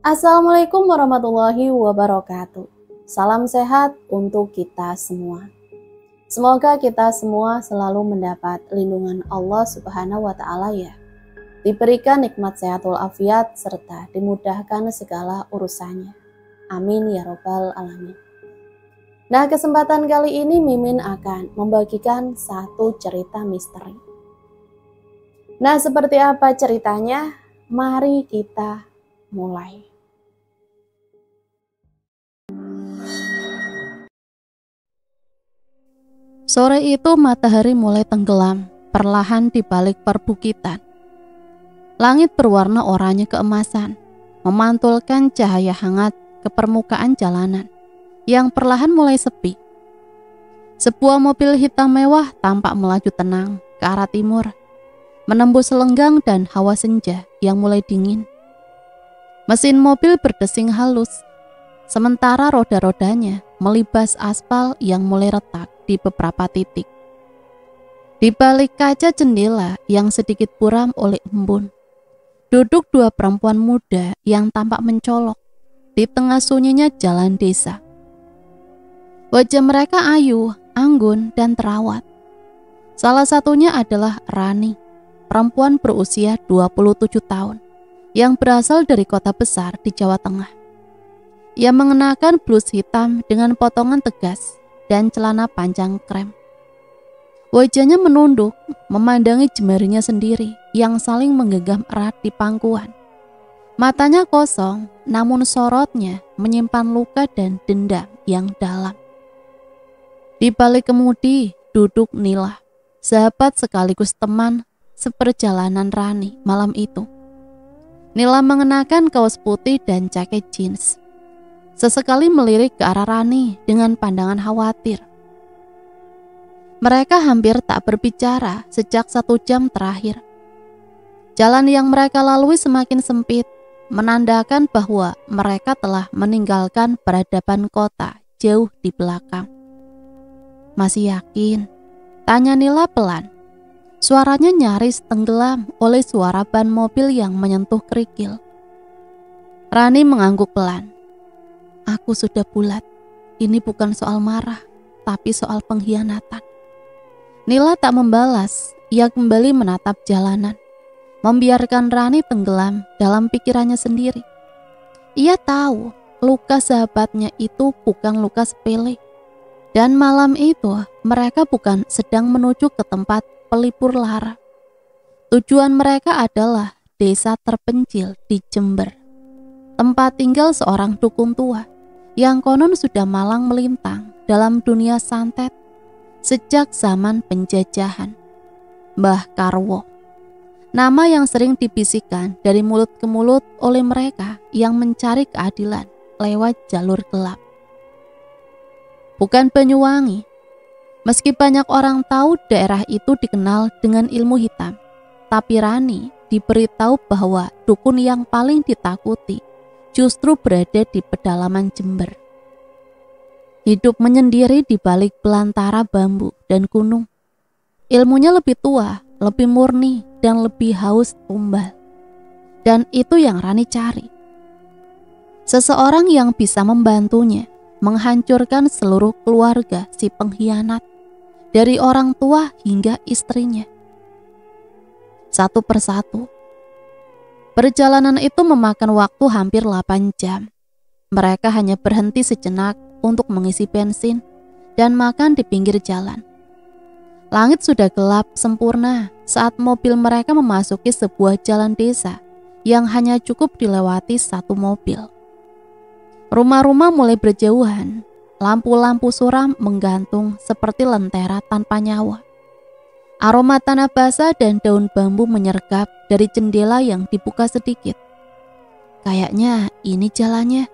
Assalamualaikum warahmatullahi wabarakatuh. Salam sehat untuk kita semua. Semoga kita semua selalu mendapat lindungan Allah Subhanahu wa Ta'ala ya. Diberikan nikmat sehatul afiat serta dimudahkan segala urusannya. Amin ya robbal alamin. Nah, kesempatan kali ini Mimin akan membagikan satu cerita misteri. Nah, seperti apa ceritanya? Mari kita mulai. Sore itu matahari mulai tenggelam, perlahan di balik perbukitan. Langit berwarna oranye keemasan, memantulkan cahaya hangat ke permukaan jalanan yang perlahan mulai sepi. Sebuah mobil hitam mewah tampak melaju tenang ke arah timur, menembus lenggang dan hawa senja yang mulai dingin. Mesin mobil berdesing halus, sementara roda-rodanya melibas aspal yang mulai retak di beberapa titik. Di balik kaca jendela yang sedikit buram oleh embun, duduk dua perempuan muda yang tampak mencolok di tengah sunyinya jalan desa. Wajah mereka ayu, anggun, dan terawat. Salah satunya adalah Rani, perempuan berusia 27 tahun, yang berasal dari kota besar di Jawa Tengah. Ia mengenakan blus hitam dengan potongan tegas dan celana panjang krem. Wajahnya menunduk, memandangi jemarinya sendiri yang saling menggenggam erat di pangkuan. Matanya kosong, namun sorotnya menyimpan luka dan dendam yang dalam. Di balik kemudi duduk Nila, sahabat sekaligus teman seperjalanan Rani malam itu. Nila mengenakan kaos putih dan jaket jeans. Sesekali melirik ke arah Rani dengan pandangan khawatir. Mereka hampir tak berbicara sejak 1 jam terakhir. Jalan yang mereka lalui semakin sempit, menandakan bahwa mereka telah meninggalkan peradaban kota jauh di belakang. Masih yakin? Tanya Nila pelan. Suaranya nyaris tenggelam oleh suara ban mobil yang menyentuh kerikil. Rani mengangguk pelan. Aku sudah bulat, ini bukan soal marah, tapi soal pengkhianatan. Nila tak membalas, ia kembali menatap jalanan, membiarkan Rani tenggelam dalam pikirannya sendiri. Ia tahu, luka sahabatnya itu bukan luka sepele. Dan malam itu, mereka bukan sedang menuju ke tempat pelipur lara. Tujuan mereka adalah desa terpencil di Jember, tempat tinggal seorang dukun tua yang konon sudah malang melintang dalam dunia santet sejak zaman penjajahan. Mbah Karwo, nama yang sering dibisikkan dari mulut ke mulut oleh mereka yang mencari keadilan lewat jalur gelap. Bukan Banyuwangi, meski banyak orang tahu daerah itu dikenal dengan ilmu hitam, tapi Rani diberitahu bahwa dukun yang paling ditakuti justru berada di pedalaman Jember. Hidup menyendiri di balik belantara bambu dan gunung. Ilmunya lebih tua, lebih murni, dan lebih haus tumbal. Dan itu yang Rani cari. Seseorang yang bisa membantunya menghancurkan seluruh keluarga si pengkhianat, dari orang tua hingga istrinya. Satu persatu. Perjalanan itu memakan waktu hampir 8 jam. Mereka hanya berhenti sejenak untuk mengisi bensin dan makan di pinggir jalan. Langit sudah gelap sempurna saat mobil mereka memasuki sebuah jalan desa yang hanya cukup dilewati satu mobil. Rumah-rumah mulai berjauhan, lampu-lampu suram menggantung seperti lentera tanpa nyawa. Aroma tanah basah dan daun bambu menyergap dari jendela yang dibuka sedikit. Kayaknya ini jalannya,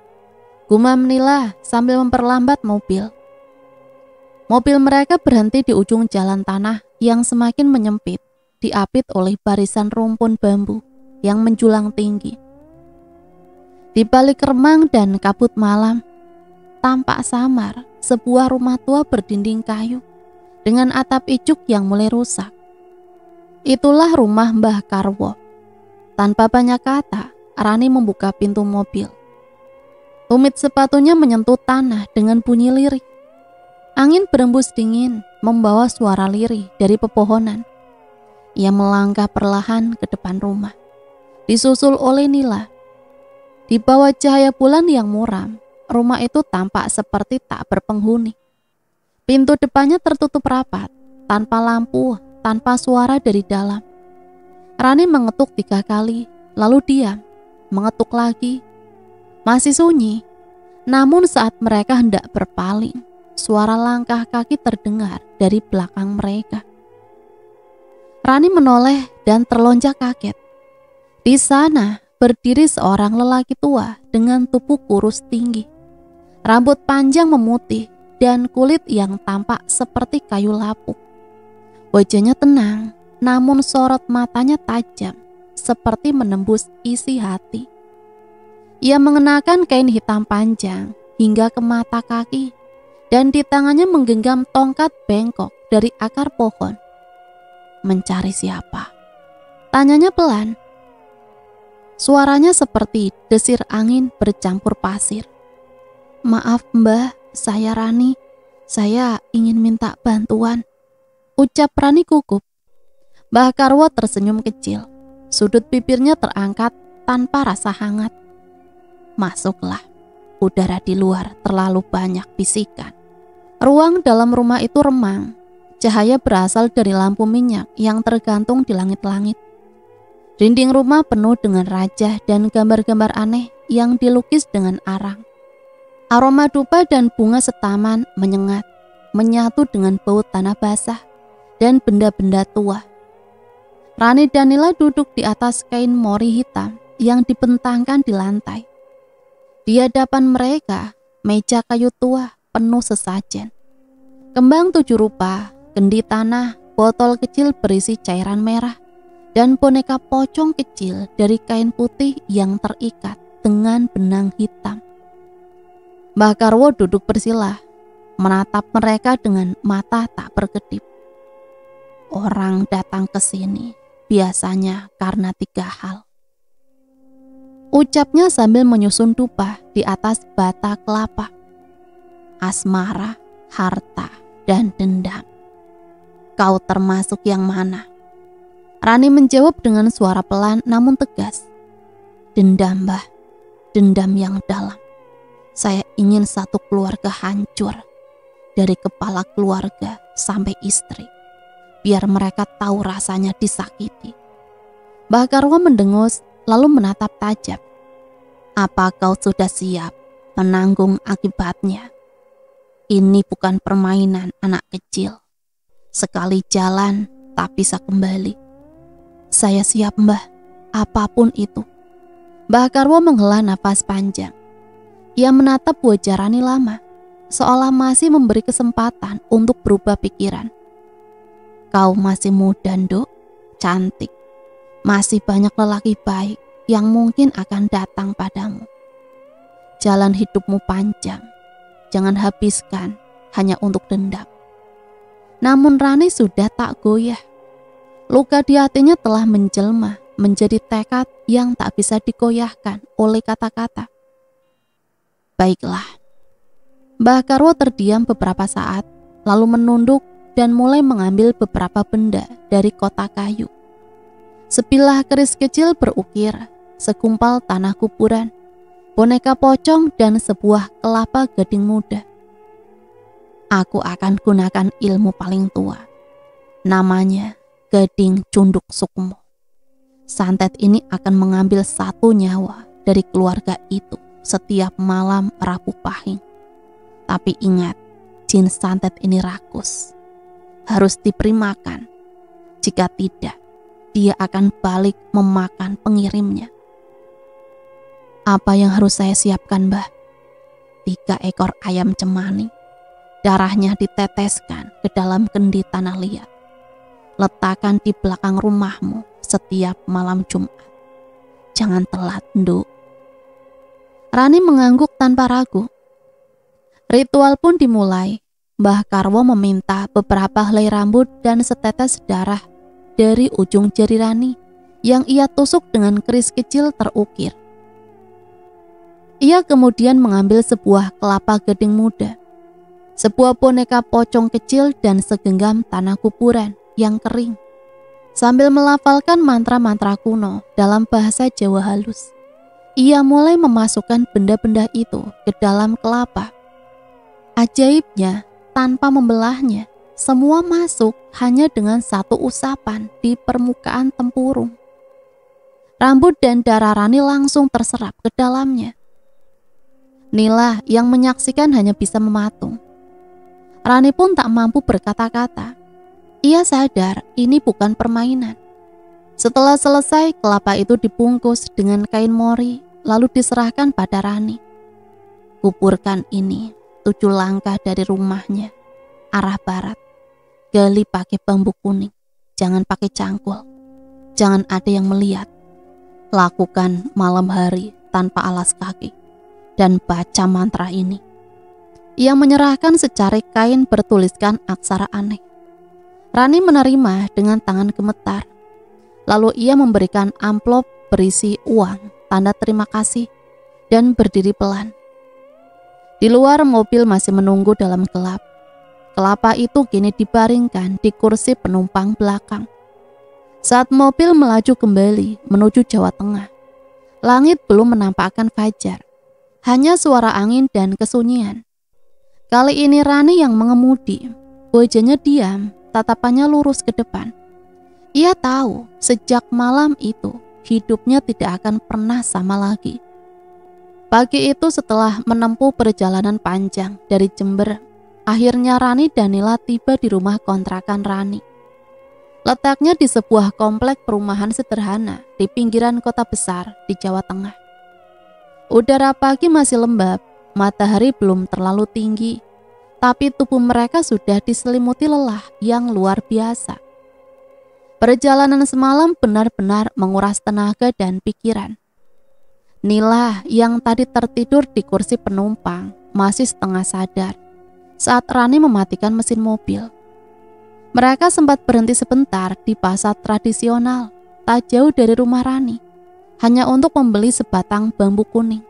gumam Nila sambil memperlambat mobil. Mobil mereka berhenti di ujung jalan tanah yang semakin menyempit, diapit oleh barisan rumpun bambu yang menjulang tinggi. Di balik remang dan kabut malam, tampak samar sebuah rumah tua berdinding kayu dengan atap icuk yang mulai rusak. Itulah rumah Mbah Karwo. Tanpa banyak kata, Rani membuka pintu mobil Tumit sepatunya menyentuh tanah dengan bunyi lirih. Angin berembus dingin membawa suara lirih dari pepohonan. Ia melangkah perlahan ke depan rumah, disusul oleh Nila. Di bawah cahaya bulan yang muram, rumah itu tampak seperti tak berpenghuni. Pintu depannya tertutup rapat, tanpa lampu, tanpa suara dari dalam. Rani mengetuk 3 kali, lalu diam, mengetuk lagi. Masih sunyi, namun saat mereka hendak berpaling, suara langkah kaki terdengar dari belakang mereka. Rani menoleh dan terlonjak kaget. Di sana berdiri seorang lelaki tua dengan tubuh kurus tinggi. Rambut panjang memutih dan kulit yang tampak seperti kayu lapuk. Wajahnya tenang, namun sorot matanya tajam, seperti menembus isi hati. Ia mengenakan kain hitam panjang hingga ke mata kaki, dan di tangannya menggenggam tongkat bengkok dari akar pohon. Mencari siapa? Tanyanya pelan. Suaranya seperti desir angin bercampur pasir. Maaf mbah, saya Rani. Saya ingin minta bantuan, ucap Rani gugup. Mbah Karwo tersenyum kecil. Sudut bibirnya terangkat tanpa rasa hangat. Masuklah, udara di luar terlalu banyak bisikan. Ruang dalam rumah itu remang. Cahaya berasal dari lampu minyak yang tergantung di langit-langit. Dinding rumah penuh dengan rajah dan gambar-gambar aneh yang dilukis dengan arang. Aroma dupa dan bunga setaman menyengat, menyatu dengan bau tanah basah dan benda-benda tua. Rani dan Nila duduk di atas kain mori hitam yang dibentangkan di lantai. Di hadapan mereka, meja kayu tua penuh sesajen. Kembang 7 rupa, kendi tanah, botol kecil berisi cairan merah, dan boneka pocong kecil dari kain putih yang terikat dengan benang hitam. Mbah Karwo duduk bersila, menatap mereka dengan mata tak berkedip. Orang datang ke sini biasanya karena 3 hal, ucapnya sambil menyusun dupa di atas bata kelapa. Asmara, harta, dan dendam. Kau termasuk yang mana? Rani menjawab dengan suara pelan namun tegas. Dendam, Mbah. Dendam yang dalam. Saya ingin satu keluarga hancur, dari kepala keluarga sampai istri, biar mereka tahu rasanya disakiti. Mbah Karwo mendengus lalu menatap tajam. Apa kau sudah siap menanggung akibatnya? Ini bukan permainan anak kecil. Sekali jalan tak bisa kembali. Saya siap, Mbah, apapun itu. Mbah Karwo menghela nafas panjang. Ia menatap wajah Rani lama, seolah masih memberi kesempatan untuk berubah pikiran. Kau masih muda, Nduk, cantik. Masih banyak lelaki baik yang mungkin akan datang padamu. Jalan hidupmu panjang. Jangan habiskan hanya untuk dendam. Namun Rani sudah tak goyah. Luka di hatinya telah menjelma menjadi tekad yang tak bisa digoyahkan oleh kata-kata. Baiklah. Mbah Karwo terdiam beberapa saat, lalu menunduk dan mulai mengambil beberapa benda dari kotak kayu. Sebilah keris kecil berukir, segumpal tanah kuburan, boneka pocong, dan sebuah kelapa gading muda. Aku akan gunakan ilmu paling tua. Namanya Gading Cunduk Sukmo. Santet ini akan mengambil 1 nyawa dari keluarga itu setiap malam Rabu Pahing. Tapi ingat, jin santet ini rakus. Harus diberi makan. Jika tidak, dia akan balik memakan pengirimnya. Apa yang harus saya siapkan, Mbah? 3 ekor ayam cemani. Darahnya diteteskan ke dalam kendi tanah liat. Letakkan di belakang rumahmu setiap malam Jumat. Jangan telat, Nduk. Rani mengangguk tanpa ragu. Ritual pun dimulai. Mbah Karwo meminta beberapa helai rambut dan setetes darah dari ujung jari Rani yang ia tusuk dengan keris kecil terukir. Ia kemudian mengambil sebuah kelapa gading muda, sebuah boneka pocong kecil dan segenggam tanah kuburan yang kering, sambil melafalkan mantra-mantra kuno dalam bahasa Jawa halus. Ia mulai memasukkan benda-benda itu ke dalam kelapa. Ajaibnya, tanpa membelahnya, semua masuk hanya dengan satu usapan di permukaan tempurung. Rambut dan darah Rani langsung terserap ke dalamnya. Nila yang menyaksikan hanya bisa mematung. Rani pun tak mampu berkata-kata. Ia sadar ini bukan permainan. Setelah selesai, kelapa itu dibungkus dengan kain mori, lalu diserahkan pada Rani. Kuburkan ini 7 langkah dari rumahnya, arah barat. Gali pakai bambu kuning, jangan pakai cangkul, jangan ada yang melihat. Lakukan malam hari tanpa alas kaki, dan baca mantra ini. Ia menyerahkan secari kain bertuliskan aksara aneh. Rani menerima dengan tangan gemetar. Lalu ia memberikan amplop berisi uang, tanda terima kasih, dan berdiri pelan. Di luar mobil masih menunggu dalam gelap. Kelapa itu kini dibaringkan di kursi penumpang belakang. Saat mobil melaju kembali menuju Jawa Tengah, langit belum menampakkan fajar, hanya suara angin dan kesunyian. Kali ini Rani yang mengemudi, wajahnya diam, tatapannya lurus ke depan. Ia tahu sejak malam itu hidupnya tidak akan pernah sama lagi. Pagi itu setelah menempuh perjalanan panjang dari Jember, akhirnya Rani dan Nila tiba di rumah kontrakan Rani. Letaknya di sebuah komplek perumahan sederhana di pinggiran kota besar di Jawa Tengah. Udara pagi masih lembab, matahari belum terlalu tinggi, tapi tubuh mereka sudah diselimuti lelah yang luar biasa. Perjalanan semalam benar-benar menguras tenaga dan pikiran. Nila yang tadi tertidur di kursi penumpang masih setengah sadar saat Rani mematikan mesin mobil. Mereka sempat berhenti sebentar di pasar tradisional tak jauh dari rumah Rani, hanya untuk membeli sebatang bambu kuning,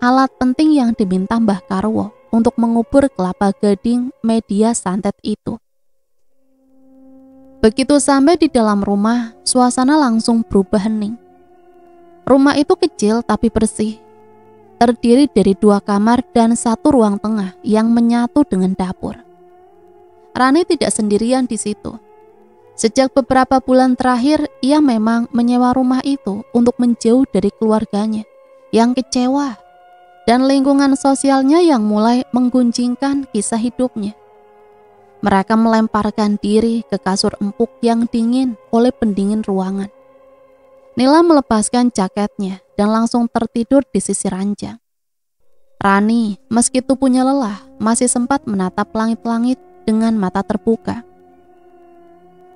alat penting yang diminta Mbah Karwo untuk mengubur kelapa gading media santet itu. Begitu sampai di dalam rumah, suasana langsung berubah hening. Rumah itu kecil tapi bersih, terdiri dari 2 kamar dan 1 ruang tengah yang menyatu dengan dapur. Rani tidak sendirian di situ. Sejak beberapa bulan terakhir, ia memang menyewa rumah itu untuk menjauh dari keluarganya yang kecewa dan lingkungan sosialnya yang mulai menggunjingkan kisah hidupnya. Mereka melemparkan diri ke kasur empuk yang dingin oleh pendingin ruangan. Nila melepaskan jaketnya dan langsung tertidur di sisi ranjang. Rani, meski tubuhnya lelah, masih sempat menatap langit-langit dengan mata terbuka.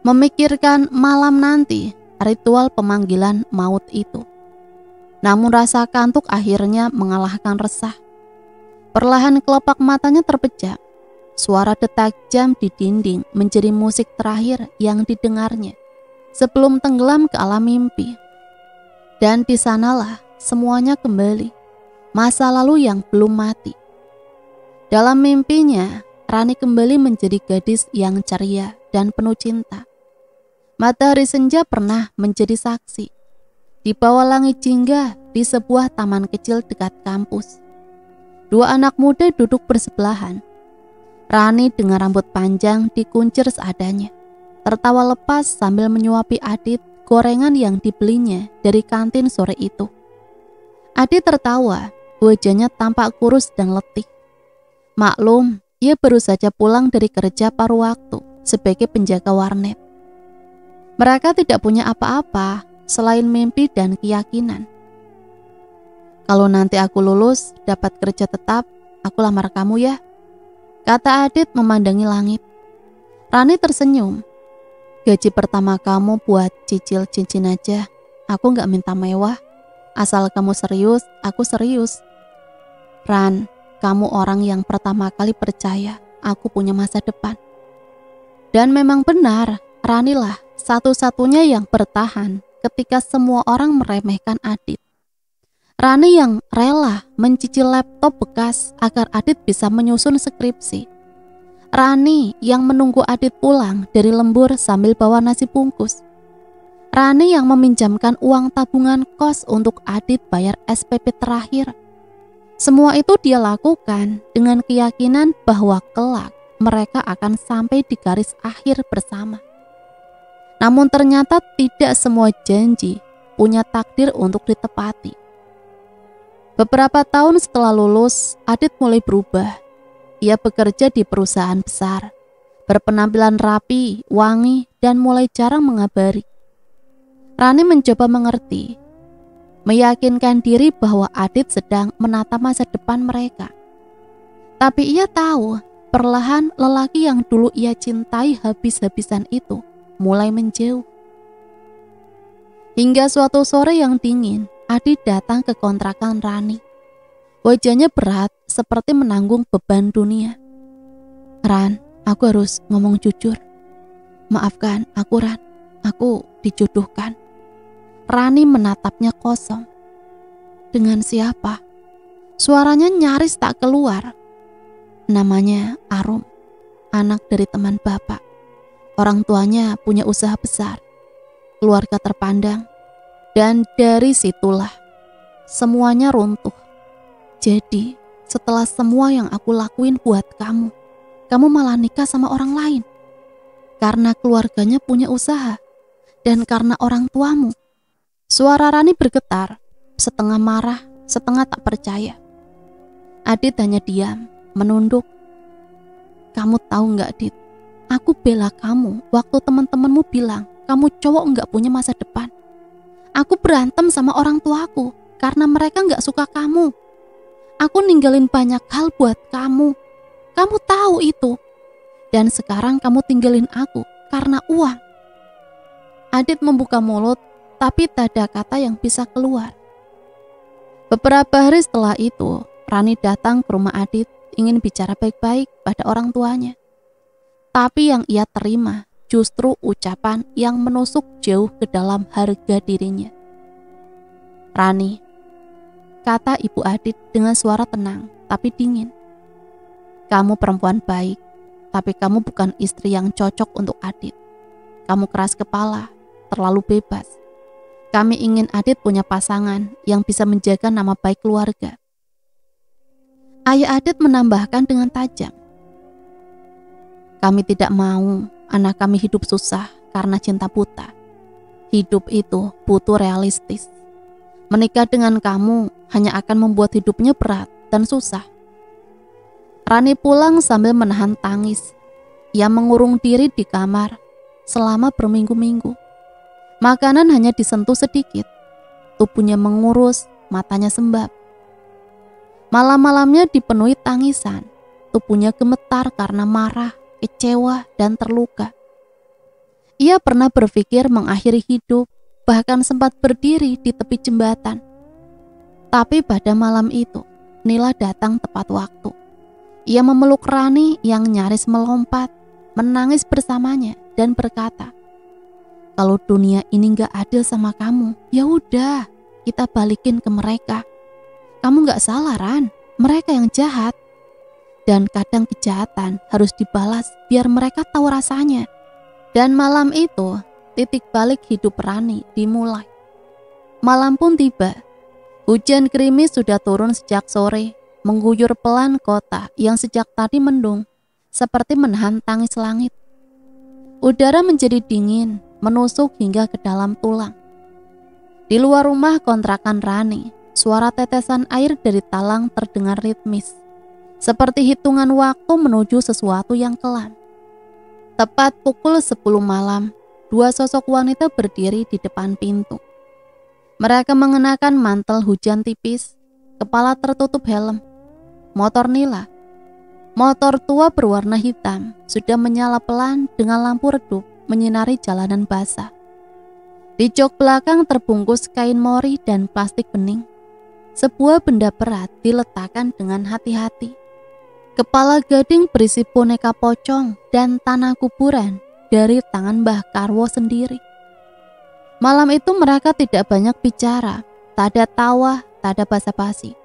Memikirkan malam nanti, ritual pemanggilan maut itu. Namun rasa kantuk akhirnya mengalahkan resah. Perlahan kelopak matanya terpejam. Suara detak jam di dinding menjadi musik terakhir yang didengarnya sebelum tenggelam ke alam mimpi. Dan di sanalah semuanya kembali, masa lalu yang belum mati. Dalam mimpinya, Rani kembali menjadi gadis yang ceria dan penuh cinta. Matahari senja pernah menjadi saksi. Di bawah langit jingga di sebuah taman kecil dekat kampus, 2 anak muda duduk bersebelahan. Rani dengan rambut panjang dikuncir seadanya, tertawa lepas sambil menyuapi Adit gorengan yang dibelinya dari kantin sore itu. Adit tertawa, wajahnya tampak kurus dan letih. Maklum, ia baru saja pulang dari kerja paruh waktu sebagai penjaga warnet. Mereka tidak punya apa-apa selain mimpi dan keyakinan. Kalau nanti aku lulus, dapat kerja tetap, aku lamar kamu ya, kata Adit memandangi langit. Rani tersenyum. Gaji pertama kamu buat cicil cincin aja, aku gak minta mewah. Asal kamu serius, aku serius. Ran, kamu orang yang pertama kali percaya aku punya masa depan. Dan memang benar, Rani lah satu-satunya yang bertahan ketika semua orang meremehkan Adit. Rani yang rela mencicil laptop bekas agar Adit bisa menyusun skripsi. Rani yang menunggu Adit pulang dari lembur sambil bawa nasi bungkus. Rani yang meminjamkan uang tabungan kos untuk Adit bayar SPP terakhir. Semua itu dia lakukan dengan keyakinan bahwa kelak mereka akan sampai di garis akhir bersama. Namun ternyata tidak semua janji punya takdir untuk ditepati. Beberapa tahun setelah lulus, Adit mulai berubah. Ia bekerja di perusahaan besar, berpenampilan rapi, wangi, dan mulai jarang mengabari. Rani mencoba mengerti, meyakinkan diri bahwa Adit sedang menata masa depan mereka. Tapi ia tahu, perlahan lelaki yang dulu ia cintai habis-habisan itu mulai menjauh. Hingga suatu sore yang dingin, Adit datang ke kontrakan Rani. Wajahnya berat seperti menanggung beban dunia. "Ran, aku harus ngomong jujur. Maafkan aku, Ran. Aku dijodohkan." Rani menatapnya kosong. "Dengan siapa?" Suaranya nyaris tak keluar. "Namanya Arum, anak dari teman bapak. Orang tuanya punya usaha besar, keluarga terpandang. Dan dari situlah semuanya runtuh. Jadi setelah semua yang aku lakuin buat kamu, kamu malah nikah sama orang lain. Karena keluarganya punya usaha dan karena orang tuamu." Suara Rani bergetar, setengah marah, setengah tak percaya. Adit hanya diam, menunduk. "Kamu tahu gak, Dit? Aku bela kamu waktu teman-temanmu bilang kamu cowok gak punya masa depan. Aku berantem sama orang tuaku karena mereka gak suka kamu. Aku ninggalin banyak hal buat kamu. Kamu tahu itu. Dan sekarang kamu tinggalin aku karena uang." Adit membuka mulut, tapi tak ada kata yang bisa keluar. Beberapa hari setelah itu, Rani datang ke rumah Adit ingin bicara baik-baik pada orang tuanya. Tapi yang ia terima justru ucapan yang menusuk jauh ke dalam harga dirinya. "Rani," kata ibu Adit dengan suara tenang tapi dingin, "kamu perempuan baik, tapi kamu bukan istri yang cocok untuk Adit. Kamu keras kepala, terlalu bebas. Kami ingin Adit punya pasangan yang bisa menjaga nama baik keluarga." Ayah Adit menambahkan dengan tajam, "Kami tidak mau anak kami hidup susah karena cinta buta. Hidup itu butuh realistis. Menikah dengan kamu hanya akan membuat hidupnya berat dan susah." Rani pulang sambil menahan tangis. Ia mengurung diri di kamar selama berminggu-minggu. Makanan hanya disentuh sedikit. Tubuhnya mengurus, matanya sembab. Malam-malamnya dipenuhi tangisan. Tubuhnya gemetar karena marah, kecewa, dan terluka. Ia pernah berpikir mengakhiri hidup, bahkan sempat berdiri di tepi jembatan. Tapi pada malam itu, Nila datang tepat waktu. Ia memeluk Rani yang nyaris melompat, menangis bersamanya, dan berkata, "Kalau dunia ini gak adil sama kamu, ya udah, kita balikin ke mereka. Kamu gak salah, Ran. Mereka yang jahat. Dan kadang kejahatan harus dibalas biar mereka tahu rasanya." Dan malam itu, titik balik hidup Rani dimulai. Malam pun tiba. Hujan gerimis sudah turun sejak sore, mengguyur pelan kota yang sejak tadi mendung, seperti menahan tangis langit. Udara menjadi dingin, menusuk hingga ke dalam tulang. Di luar rumah kontrakan Rani, suara tetesan air dari talang terdengar ritmis, seperti hitungan waktu menuju sesuatu yang kelam. Tepat pukul 10 malam, dua sosok wanita berdiri di depan pintu. Mereka mengenakan mantel hujan tipis, kepala tertutup helm. Motor Nila, motor tua berwarna hitam, sudah menyala pelan dengan lampu redup menyinari jalanan basah. Di jok belakang terbungkus kain mori dan plastik bening. Sebuah benda berat diletakkan dengan hati-hati. Kepala gading berisi boneka pocong dan tanah kuburan dari tangan Mbah Karwo sendiri. Malam itu mereka tidak banyak bicara, Tak ada tawa, tak ada basa-basi.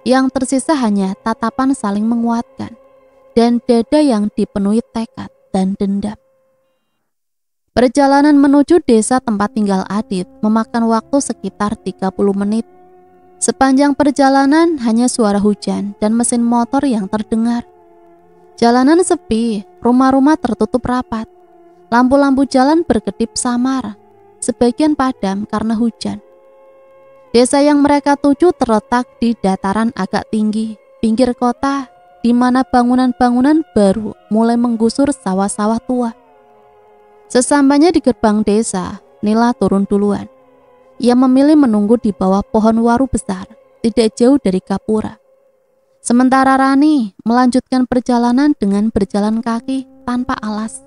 Yang tersisa hanya tatapan saling menguatkan dan dada yang dipenuhi tekad dan dendam. Perjalanan menuju desa tempat tinggal Adit memakan waktu sekitar 30 menit. Sepanjang perjalanan hanya suara hujan dan mesin motor yang terdengar. Jalanan sepi, rumah-rumah tertutup rapat. Lampu-lampu jalan berkedip samar, sebagian padam karena hujan. Desa yang mereka tuju terletak di dataran agak tinggi, pinggir kota, di mana bangunan-bangunan baru mulai menggusur sawah-sawah tua. Sesampainya di gerbang desa, Nila turun duluan. Ia memilih menunggu di bawah pohon waru besar, tidak jauh dari Gapura. Sementara Rani melanjutkan perjalanan dengan berjalan kaki tanpa alas,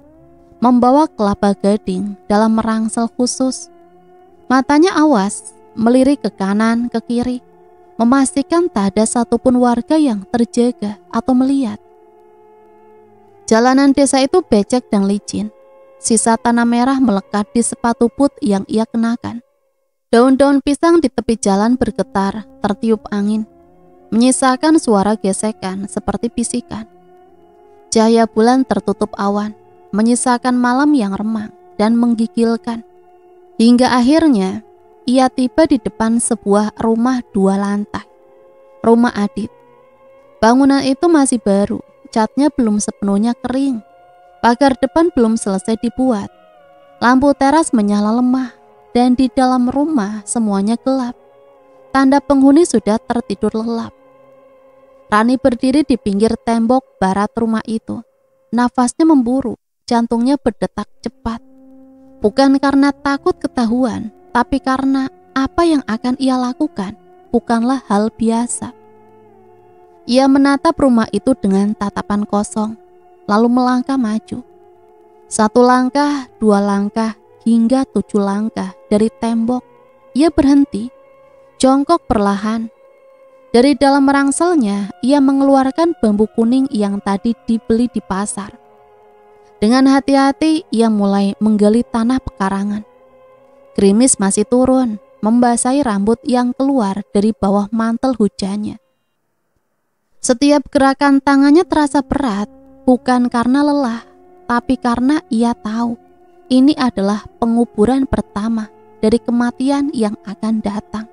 membawa kelapa gading dalam merangsel khusus. Matanya awas, melirik ke kanan, ke kiri, memastikan tak ada satupun warga yang terjaga atau melihat. Jalanan desa itu becek dan licin. Sisa tanah merah melekat di sepatu boot yang ia kenakan. Daun-daun pisang di tepi jalan bergetar, tertiup angin, menyisakan suara gesekan seperti bisikan. Cahaya bulan tertutup awan, menyisakan malam yang remang dan menggigilkan. Hingga akhirnya, ia tiba di depan sebuah rumah 2 lantai. Rumah Adit. Bangunan itu masih baru, catnya belum sepenuhnya kering. Pagar depan belum selesai dibuat. Lampu teras menyala lemah, dan di dalam rumah semuanya gelap. Tanda penghuni sudah tertidur lelap. Rani berdiri di pinggir tembok barat rumah itu. Nafasnya memburu, jantungnya berdetak cepat. Bukan karena takut ketahuan, tapi karena apa yang akan ia lakukan bukanlah hal biasa. Ia menatap rumah itu dengan tatapan kosong, lalu melangkah maju. 1 langkah, 2 langkah, hingga 7 langkah dari tembok. Ia berhenti, jongkok perlahan. Dari dalam rangselnya, ia mengeluarkan bambu kuning yang tadi dibeli di pasar. Dengan hati-hati, ia mulai menggali tanah pekarangan. Gerimis masih turun, membasahi rambut yang keluar dari bawah mantel hujannya. Setiap gerakan tangannya terasa berat, bukan karena lelah, tapi karena ia tahu ini adalah penguburan pertama dari kematian yang akan datang.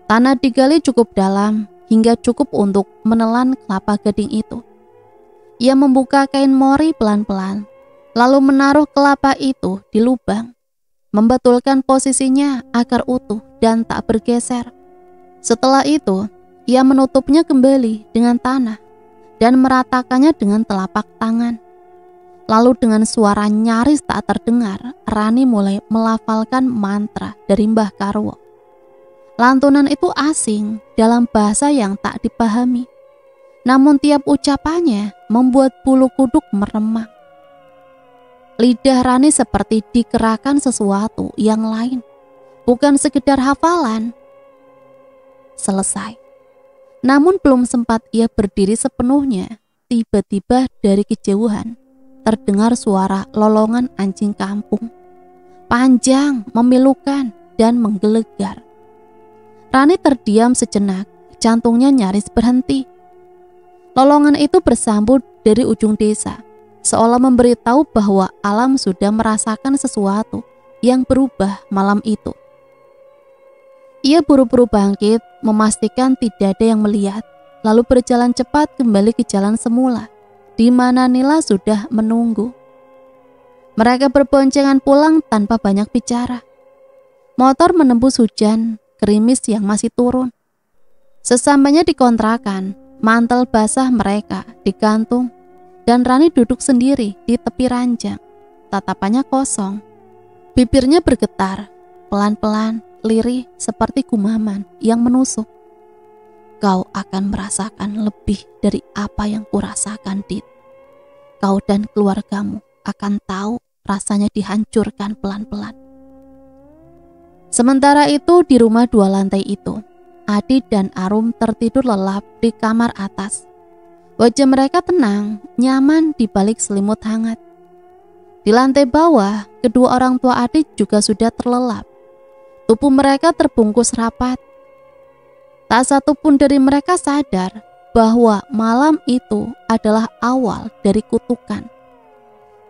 Tanah digali cukup dalam hingga cukup untuk menelan kelapa gading itu. Ia membuka kain mori pelan-pelan, lalu menaruh kelapa itu di lubang, membetulkan posisinya agar utuh dan tak bergeser. Setelah itu, ia menutupnya kembali dengan tanah dan meratakannya dengan telapak tangan. Lalu dengan suara nyaris tak terdengar, Rani mulai melafalkan mantra dari Mbah Karwo. Lantunan itu asing dalam bahasa yang tak dipahami. Namun tiap ucapannya membuat bulu kuduk meremang. Lidah Rani seperti digerakkan sesuatu yang lain, bukan sekedar hafalan. Selesai. Namun belum sempat ia berdiri sepenuhnya, tiba-tiba dari kejauhan terdengar suara lolongan anjing kampung. Panjang, memilukan, dan menggelegar. Rani terdiam sejenak, jantungnya nyaris berhenti. Lolongan itu bersambut dari ujung desa, seolah memberitahu bahwa alam sudah merasakan sesuatu yang berubah malam itu. Ia buru-buru bangkit, memastikan tidak ada yang melihat, lalu berjalan cepat kembali ke jalan semula, di mana Nila sudah menunggu. Mereka berboncengan pulang tanpa banyak bicara. Motor menembus hujan, gerimis yang masih turun. Sesampainya di kontrakan, mantel basah mereka digantung, dan Rani duduk sendiri di tepi ranjang. Tatapannya kosong, bibirnya bergetar, pelan-pelan, lirih seperti gumaman yang menusuk. Kau akan merasakan lebih dari apa yang kurasakan, Dit. Kau dan keluargamu akan tahu rasanya dihancurkan pelan-pelan. Sementara itu di rumah 2 lantai itu, Adit dan Arum tertidur lelap di kamar atas. Wajah mereka tenang, nyaman di balik selimut hangat. Di lantai bawah, kedua orang tua Adit juga sudah terlelap. Tubuh mereka terbungkus rapat. Tak satu pun dari mereka sadar bahwa malam itu adalah awal dari kutukan,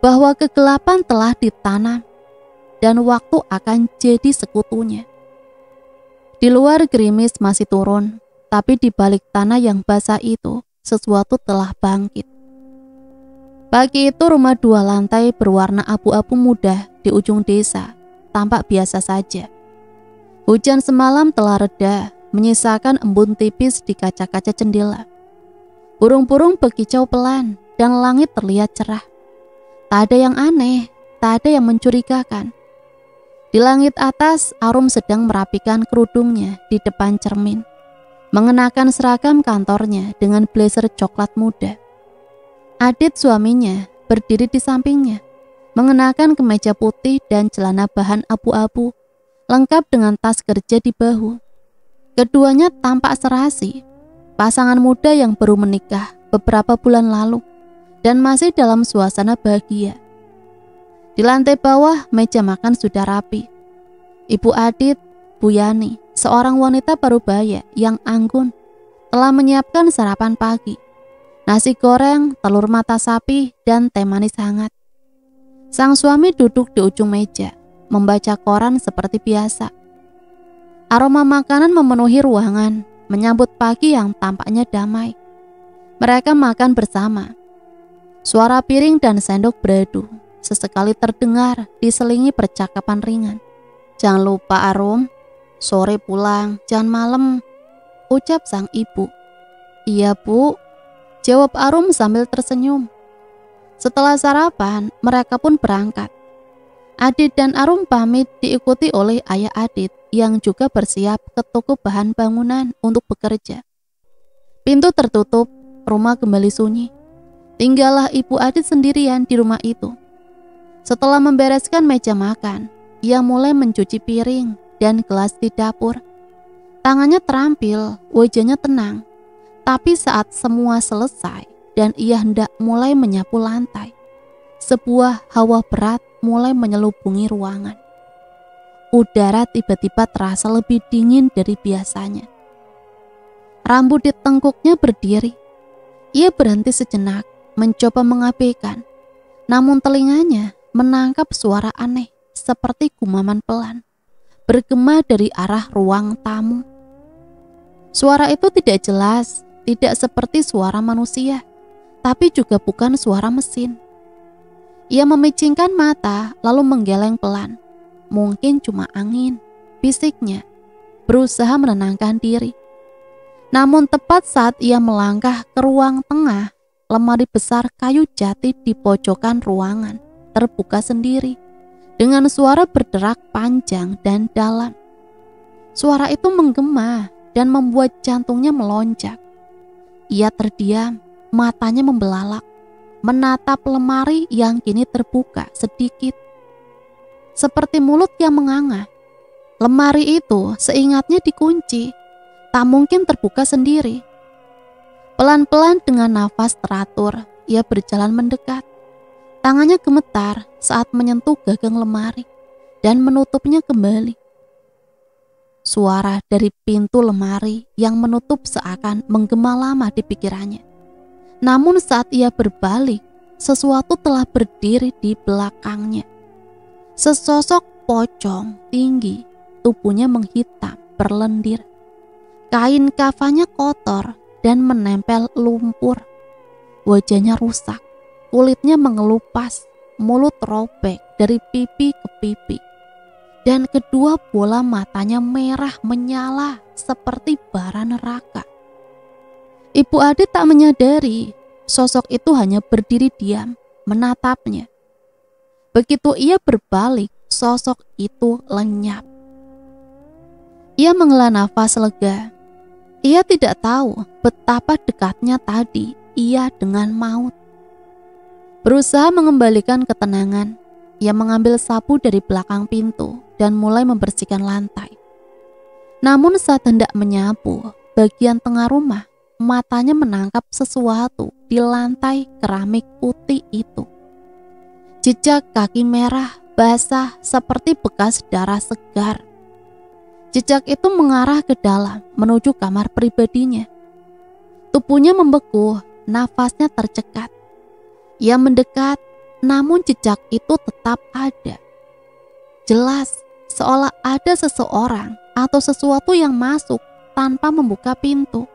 bahwa kegelapan telah ditanam dan waktu akan jadi sekutunya. Di luar gerimis masih turun, tapi di balik tanah yang basah itu sesuatu telah bangkit. Pagi itu rumah 2 lantai berwarna abu-abu muda di ujung desa tampak biasa saja. Hujan semalam telah reda, menyisakan embun tipis di kaca-kaca jendela. Burung-burung berkicau pelan dan langit terlihat cerah. Tak ada yang aneh, tak ada yang mencurigakan. Di langit atas, Arum sedang merapikan kerudungnya di depan cermin, mengenakan seragam kantornya dengan blazer coklat muda. Adit suaminya berdiri di sampingnya, mengenakan kemeja putih dan celana bahan abu-abu, lengkap dengan tas kerja di bahu. Keduanya tampak serasi, pasangan muda yang baru menikah beberapa bulan lalu dan masih dalam suasana bahagia. Di lantai bawah, meja makan sudah rapi. Ibu Adit, Bu Yani, seorang wanita parubaya yang anggun, telah menyiapkan sarapan pagi. Nasi goreng, telur mata sapi, dan teh manis hangat. Sang suami duduk di ujung meja, membaca koran seperti biasa. Aroma makanan memenuhi ruangan, menyambut pagi yang tampaknya damai. Mereka makan bersama. Suara piring dan sendok beradu sesekali terdengar diselingi percakapan ringan. "Jangan lupa Arum, sore pulang, jangan malam," ucap sang ibu. "Iya Bu," jawab Arum sambil tersenyum. Setelah sarapan, mereka pun berangkat. Adit dan Arum pamit diikuti oleh ayah Adit yang juga bersiap ke toko bahan bangunan untuk bekerja. Pintu tertutup, rumah kembali sunyi. Tinggallah Ibu Adit sendirian di rumah itu. Setelah membereskan meja makan, ia mulai mencuci piring dan gelas di dapur. Tangannya terampil, wajahnya tenang. Tapi saat semua selesai dan ia hendak mulai menyapu lantai, sebuah hawa berat mulai menyelubungi ruangan. Udara tiba-tiba terasa lebih dingin dari biasanya. Rambut di tengkuknya berdiri. Ia berhenti sejenak, mencoba mengabaikan. Namun telinganya menangkap suara aneh seperti gumaman pelan, bergema dari arah ruang tamu. Suara itu tidak jelas, tidak seperti suara manusia, tapi juga bukan suara mesin. Ia memicingkan mata lalu menggeleng pelan. Mungkin cuma angin, bisiknya, berusaha menenangkan diri. Namun tepat saat ia melangkah ke ruang tengah, lemari besar kayu jati di pojokan ruangan terbuka sendiri dengan suara berderak panjang dan dalam. Suara itu menggema dan membuat jantungnya melonjak. Ia terdiam, matanya membelalak, menatap lemari yang kini terbuka sedikit. Seperti mulut yang menganga. Lemari itu seingatnya dikunci, tak mungkin terbuka sendiri. Pelan-pelan dengan nafas teratur, ia berjalan mendekat. Tangannya gemetar saat menyentuh gagang lemari dan menutupnya kembali. Suara dari pintu lemari yang menutup seakan menggema lama di pikirannya. Namun saat ia berbalik, sesuatu telah berdiri di belakangnya. Sesosok pocong tinggi, tubuhnya menghitam, berlendir. Kain kafannya kotor dan menempel lumpur. Wajahnya rusak, kulitnya mengelupas, mulut robek dari pipi ke pipi. Dan kedua bola matanya merah menyala seperti bara neraka. Ibu Adit tak menyadari sosok itu hanya berdiri diam, menatapnya. Begitu ia berbalik, sosok itu lenyap. Ia menghela nafas lega. Ia tidak tahu betapa dekatnya tadi ia dengan maut. Berusaha mengembalikan ketenangan, ia mengambil sapu dari belakang pintu dan mulai membersihkan lantai. Namun saat hendak menyapu bagian tengah rumah, matanya menangkap sesuatu di lantai keramik putih itu. Jejak kaki merah basah seperti bekas darah segar. Jejak itu mengarah ke dalam menuju kamar pribadinya. Tubuhnya membeku, nafasnya tercekat. Ia mendekat, namun jejak itu tetap ada. Jelas, seolah ada seseorang atau sesuatu yang masuk tanpa membuka pintu.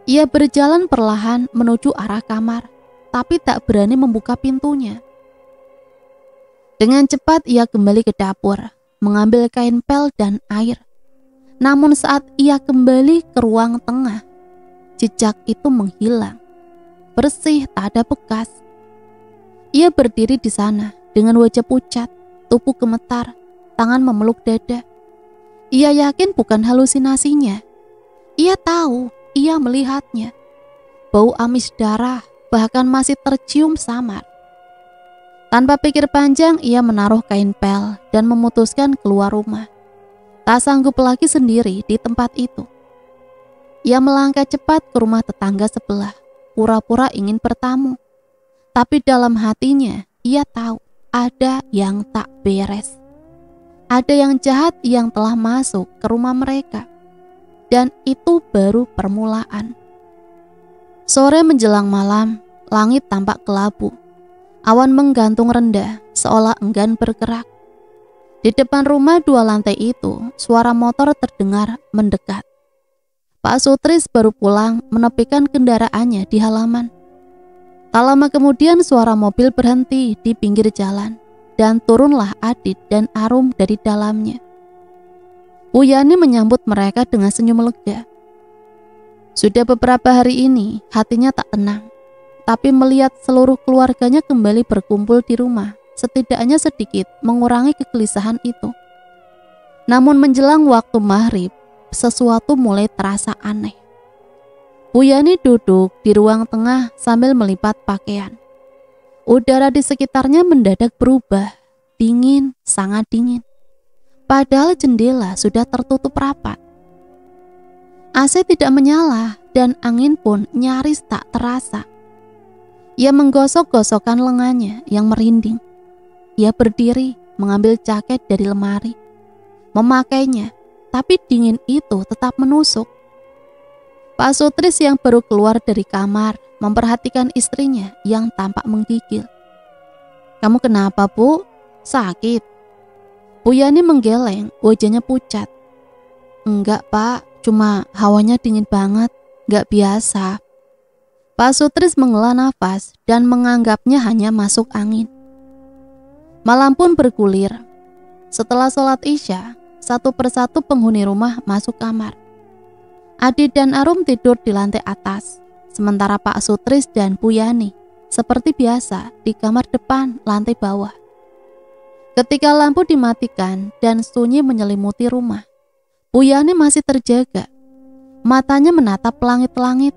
Ia berjalan perlahan menuju arah kamar, tapi tak berani membuka pintunya. Dengan cepat ia kembali ke dapur, mengambil kain pel dan air. Namun saat ia kembali ke ruang tengah, jejak itu menghilang. Bersih, tak ada bekas. Ia berdiri di sana dengan wajah pucat, tubuh gemetar, tangan memeluk dada. Ia yakin bukan halusinasinya. Ia tahu, ia melihatnya. Bau amis darah bahkan masih tercium samar. Tanpa pikir panjang, ia menaruh kain pel dan memutuskan keluar rumah. Tak sanggup lagi sendiri di tempat itu. Ia melangkah cepat ke rumah tetangga sebelah, pura-pura ingin bertamu. Tapi dalam hatinya, ia tahu ada yang tak beres. Ada yang jahat yang telah masuk ke rumah mereka. Dan itu baru permulaan. Sore menjelang malam, langit tampak kelabu. Awan menggantung rendah, seolah enggan bergerak. Di depan rumah 2 lantai itu, suara motor terdengar mendekat. Pak Sutris baru pulang menepikan kendaraannya di halaman. Tak lama kemudian suara mobil berhenti di pinggir jalan, dan turunlah Adit dan Arum dari dalamnya. Bu Yani menyambut mereka dengan senyum lega. Sudah beberapa hari ini hatinya tak tenang. Tapi melihat seluruh keluarganya kembali berkumpul di rumah, setidaknya sedikit mengurangi kegelisahan itu. Namun menjelang waktu maghrib, sesuatu mulai terasa aneh. Bu Yani duduk di ruang tengah sambil melipat pakaian. Udara di sekitarnya mendadak berubah, dingin, sangat dingin. Padahal jendela sudah tertutup rapat. AC tidak menyala dan angin pun nyaris tak terasa. Ia menggosok-gosokkan lengannya yang merinding. Ia berdiri, mengambil jaket dari lemari, memakainya, tapi dingin itu tetap menusuk. Pak Sutris yang baru keluar dari kamar memperhatikan istrinya yang tampak menggigil. "Kamu kenapa, Bu? Sakit?" Bu Yani menggeleng, wajahnya pucat. "Enggak, Pak, cuma hawanya dingin banget, enggak biasa." Pak Sutris menghela nafas dan menganggapnya hanya masuk angin. Malam pun bergulir. Setelah sholat Isya, satu persatu penghuni rumah masuk kamar. Adit dan Arum tidur di lantai atas, sementara Pak Sutris dan Bu Yani seperti biasa di kamar depan lantai bawah. Ketika lampu dimatikan dan sunyi menyelimuti rumah, Bu Yani masih terjaga. Matanya menatap langit-langit.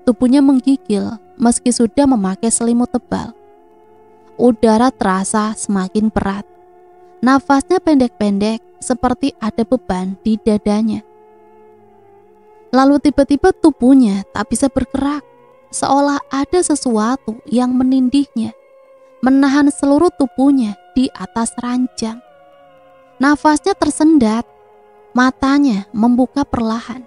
Tubuhnya menggigil meski sudah memakai selimut tebal. Udara terasa semakin berat. Nafasnya pendek-pendek seperti ada beban di dadanya. Lalu tiba-tiba tubuhnya tak bisa bergerak, seolah ada sesuatu yang menindihnya, menahan seluruh tubuhnya di atas ranjang. Nafasnya tersendat, matanya membuka perlahan,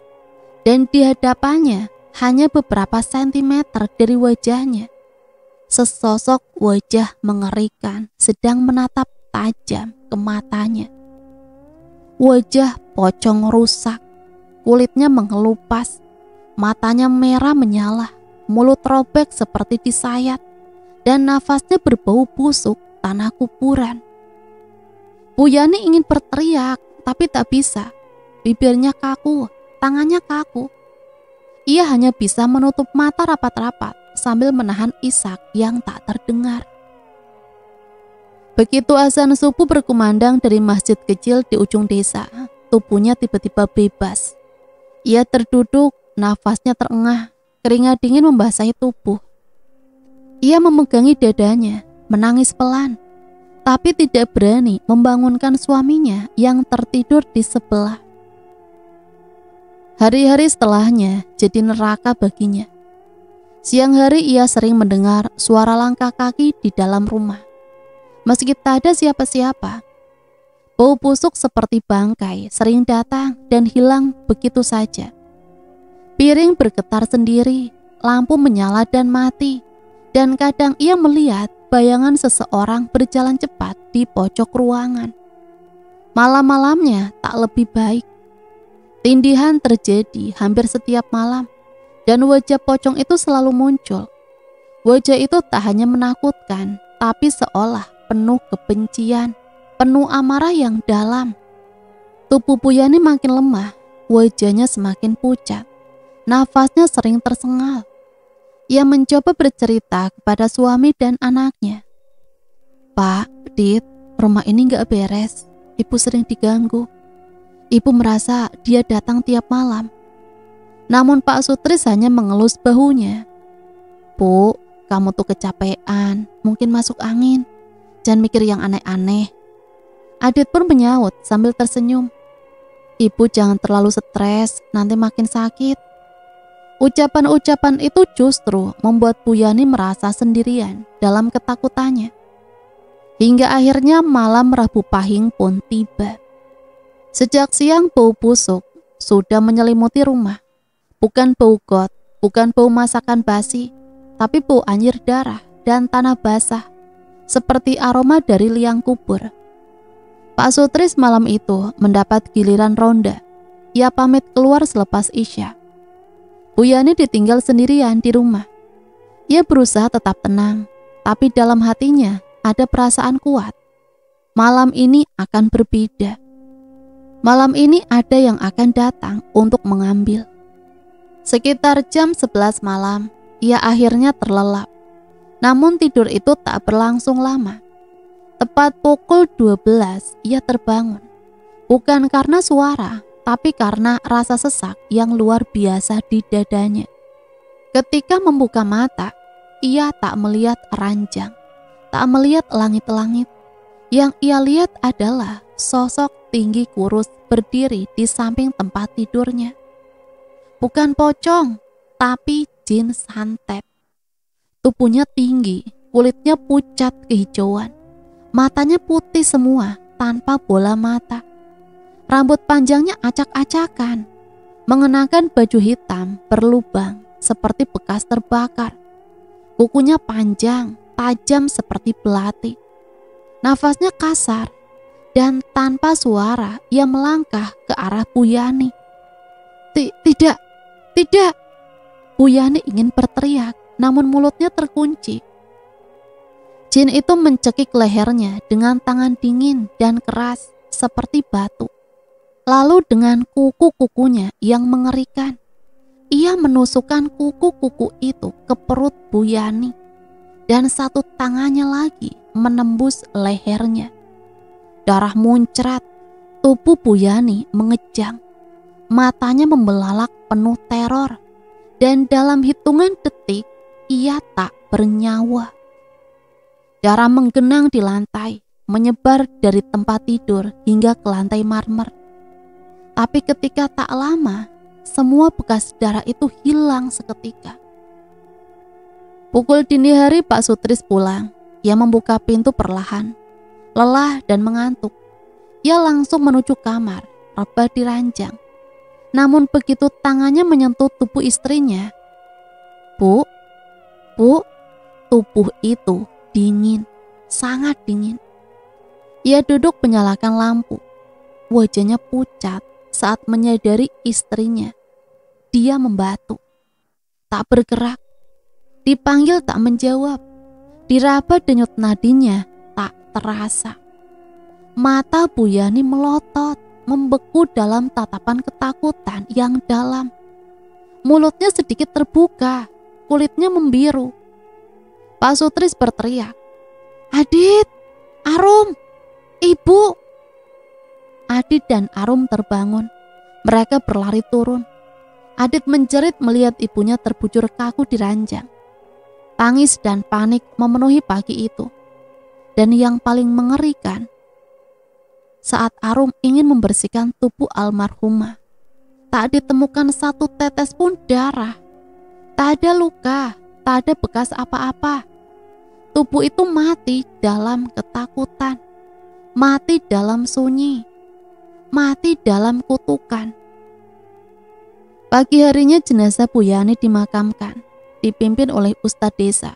dan di hadapannya hanya beberapa sentimeter dari wajahnya, sesosok wajah mengerikan sedang menatap tajam ke matanya. Wajah pocong rusak, kulitnya mengelupas, matanya merah menyala, mulut robek seperti disayat, dan nafasnya berbau busuk tanah kuburan. Bu Yani ingin berteriak, tapi tak bisa. Bibirnya kaku, tangannya kaku. Ia hanya bisa menutup mata rapat-rapat sambil menahan isak yang tak terdengar. Begitu azan subuh berkumandang dari masjid kecil di ujung desa, tubuhnya tiba-tiba bebas. Ia terduduk, nafasnya terengah, keringat dingin membasahi tubuh. Ia memegangi dadanya, menangis pelan, tapi tidak berani membangunkan suaminya yang tertidur di sebelah. Hari-hari setelahnya jadi neraka baginya. Siang hari ia sering mendengar suara langkah kaki di dalam rumah. Meski tak ada siapa-siapa, Bau busuk seperti bangkai sering datang dan hilang begitu saja. Piring bergetar sendiri, lampu menyala dan mati, dan kadang ia melihat bayangan seseorang berjalan cepat di pojok ruangan. Malam-malamnya tak lebih baik. Tindihan terjadi hampir setiap malam, dan wajah pocong itu selalu muncul. Wajah itu tak hanya menakutkan, tapi seolah penuh kebencian, penuh amarah yang dalam. Tubuh Puyani makin lemah, wajahnya semakin pucat, nafasnya sering tersengal. Ia mencoba bercerita kepada suami dan anaknya. "Pak, Dit, rumah ini gak beres. Ibu sering diganggu. Ibu merasa dia datang tiap malam." Namun Pak Sutris hanya mengelus bahunya. "Bu, kamu tuh kecapean, mungkin masuk angin. Jangan mikir yang aneh-aneh." Adit pun menyaut sambil tersenyum. "Ibu jangan terlalu stres, nanti makin sakit." Ucapan-ucapan itu justru membuat Puyani merasa sendirian dalam ketakutannya. Hingga akhirnya malam Rabu Pahing pun tiba. Sejak siang bau busuk sudah menyelimuti rumah. Bukan bau got, bukan bau masakan basi, tapi bau anyir darah dan tanah basah, seperti aroma dari liang kubur. Pak Sutris malam itu mendapat giliran ronda. Ia pamit keluar selepas Isya. Puyani ditinggal sendirian di rumah. Ia berusaha tetap tenang, tapi dalam hatinya ada perasaan kuat. Malam ini akan berbeda. Malam ini ada yang akan datang untuk mengambil. Sekitar jam 11 malam, ia akhirnya terlelap. Namun tidur itu tak berlangsung lama. Tepat pukul 12, ia terbangun. Bukan karena suara, tapi karena rasa sesak yang luar biasa di dadanya. Ketika membuka mata, ia tak melihat ranjang, tak melihat langit-langit. Yang ia lihat adalah sosok tinggi kurus berdiri di samping tempat tidurnya. Bukan pocong, tapi jin santet. Tubuhnya tinggi, kulitnya pucat kehijauan, matanya putih semua tanpa bola mata. Rambut panjangnya acak-acakan, mengenakan baju hitam berlubang seperti bekas terbakar. Kukunya panjang, tajam seperti belati. Nafasnya kasar, dan tanpa suara ia melangkah ke arah Puyani. Tidak, tidak. Puyani ingin berteriak, namun mulutnya terkunci. Jin itu mencekik lehernya dengan tangan dingin dan keras seperti batu. Lalu dengan kuku-kukunya yang mengerikan, ia menusukkan kuku-kuku itu ke perut Puyani, dan satu tangannya lagi menembus lehernya. Darah muncrat, tubuh Puyani mengejang, matanya membelalak penuh teror, dan dalam hitungan detik ia tak bernyawa. Darah menggenang di lantai, menyebar dari tempat tidur hingga ke lantai marmer. Tapi ketika tak lama, semua bekas darah itu hilang seketika. Pukul dini hari Pak Sutris pulang. Ia membuka pintu perlahan. Lelah dan mengantuk, ia langsung menuju kamar, rebah di ranjang. Namun begitu tangannya menyentuh tubuh istrinya, Bu, tubuh itu dingin, sangat dingin. Ia duduk menyalakan lampu. Wajahnya pucat saat menyadari istrinya. Dia membatu, tak bergerak. Dipanggil tak menjawab. Diraba denyut nadinya tak terasa. Mata Puyani melotot, membeku dalam tatapan ketakutan yang dalam. Mulutnya sedikit terbuka, kulitnya membiru. Pak Sutris berteriak, "Adit, Arum, Ibu!" Adit dan Arum terbangun. Mereka berlari turun. Adit menjerit melihat ibunya terbujur kaku di ranjang. Tangis dan panik memenuhi pagi itu. Dan yang paling mengerikan, saat Arum ingin membersihkan tubuh almarhumah, tak ditemukan satu tetes pun darah. Tak ada luka, tak ada bekas apa-apa. Tubuh itu mati dalam ketakutan. mati dalam sunyi, mati dalam kutukan. Pagi harinya jenazah Bu Yani dimakamkan, dipimpin oleh Ustadz desa.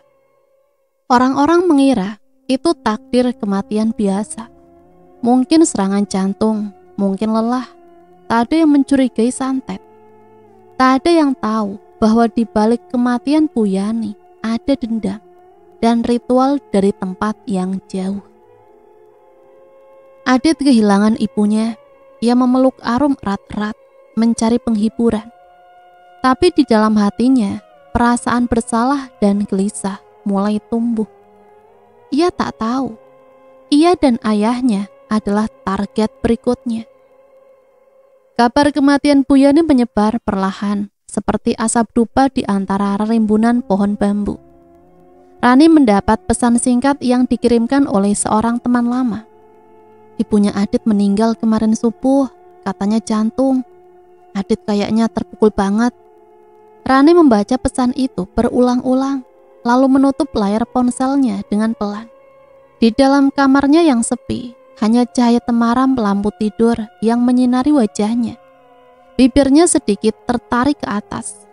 Orang-orang mengira itu takdir kematian biasa. Mungkin serangan jantung, mungkin lelah. Tak ada yang mencurigai santet. Tak ada yang tahu bahwa di balik kematian Bu Yani ada dendam dan ritual dari tempat yang jauh. Adit kehilangan ibunya. Ia memeluk Arum erat-erat, mencari penghiburan. Tapi di dalam hatinya, perasaan bersalah dan gelisah mulai tumbuh. Ia tak tahu, ia dan ayahnya adalah target berikutnya. Kabar kematian Bu Yani menyebar perlahan, seperti asap dupa di antara rimbunan pohon bambu. Rani mendapat pesan singkat yang dikirimkan oleh seorang teman lama. Ibunya Adit meninggal kemarin subuh, katanya jantung. Adit kayaknya terpukul banget. Rani membaca pesan itu berulang-ulang, lalu menutup layar ponselnya dengan pelan. Di dalam kamarnya yang sepi, hanya cahaya temaram lampu tidur yang menyinari wajahnya. Bibirnya sedikit tertarik ke atas.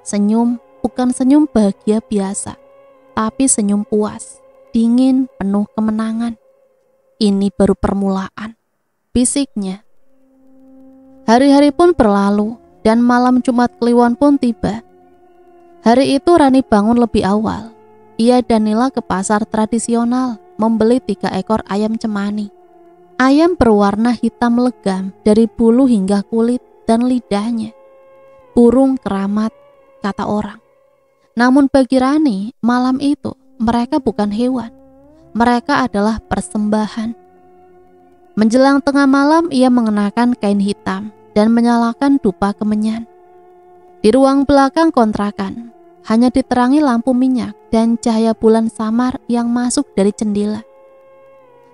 Senyum, bukan senyum bahagia biasa, tapi senyum puas, dingin, penuh kemenangan. Ini baru permulaan, bisiknya. Hari-hari pun berlalu dan malam Jumat Kliwon pun tiba. Hari itu Rani bangun lebih awal. Ia dan Nila ke pasar tradisional membeli 3 ekor ayam cemani. Ayam berwarna hitam legam dari bulu hingga kulit dan lidahnya. Burung keramat, kata orang. Namun bagi Rani, malam itu mereka bukan hewan. Mereka adalah persembahan. Menjelang tengah malam, ia mengenakan kain hitam dan menyalakan dupa kemenyan. Di ruang belakang kontrakan, hanya diterangi lampu minyak dan cahaya bulan samar yang masuk dari jendela.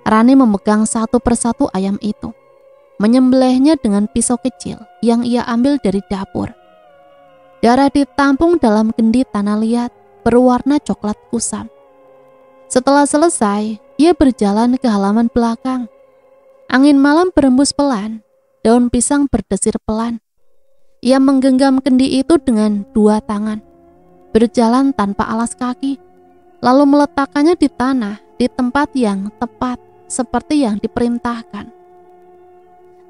Rani memegang satu persatu ayam itu, menyembelihnya dengan pisau kecil yang ia ambil dari dapur. Darah ditampung dalam kendi tanah liat berwarna coklat kusam. Setelah selesai, ia berjalan ke halaman belakang. Angin malam berembus pelan, daun pisang berdesir pelan. Ia menggenggam kendi itu dengan 2 tangan, berjalan tanpa alas kaki, lalu meletakkannya di tanah di tempat yang tepat seperti yang diperintahkan.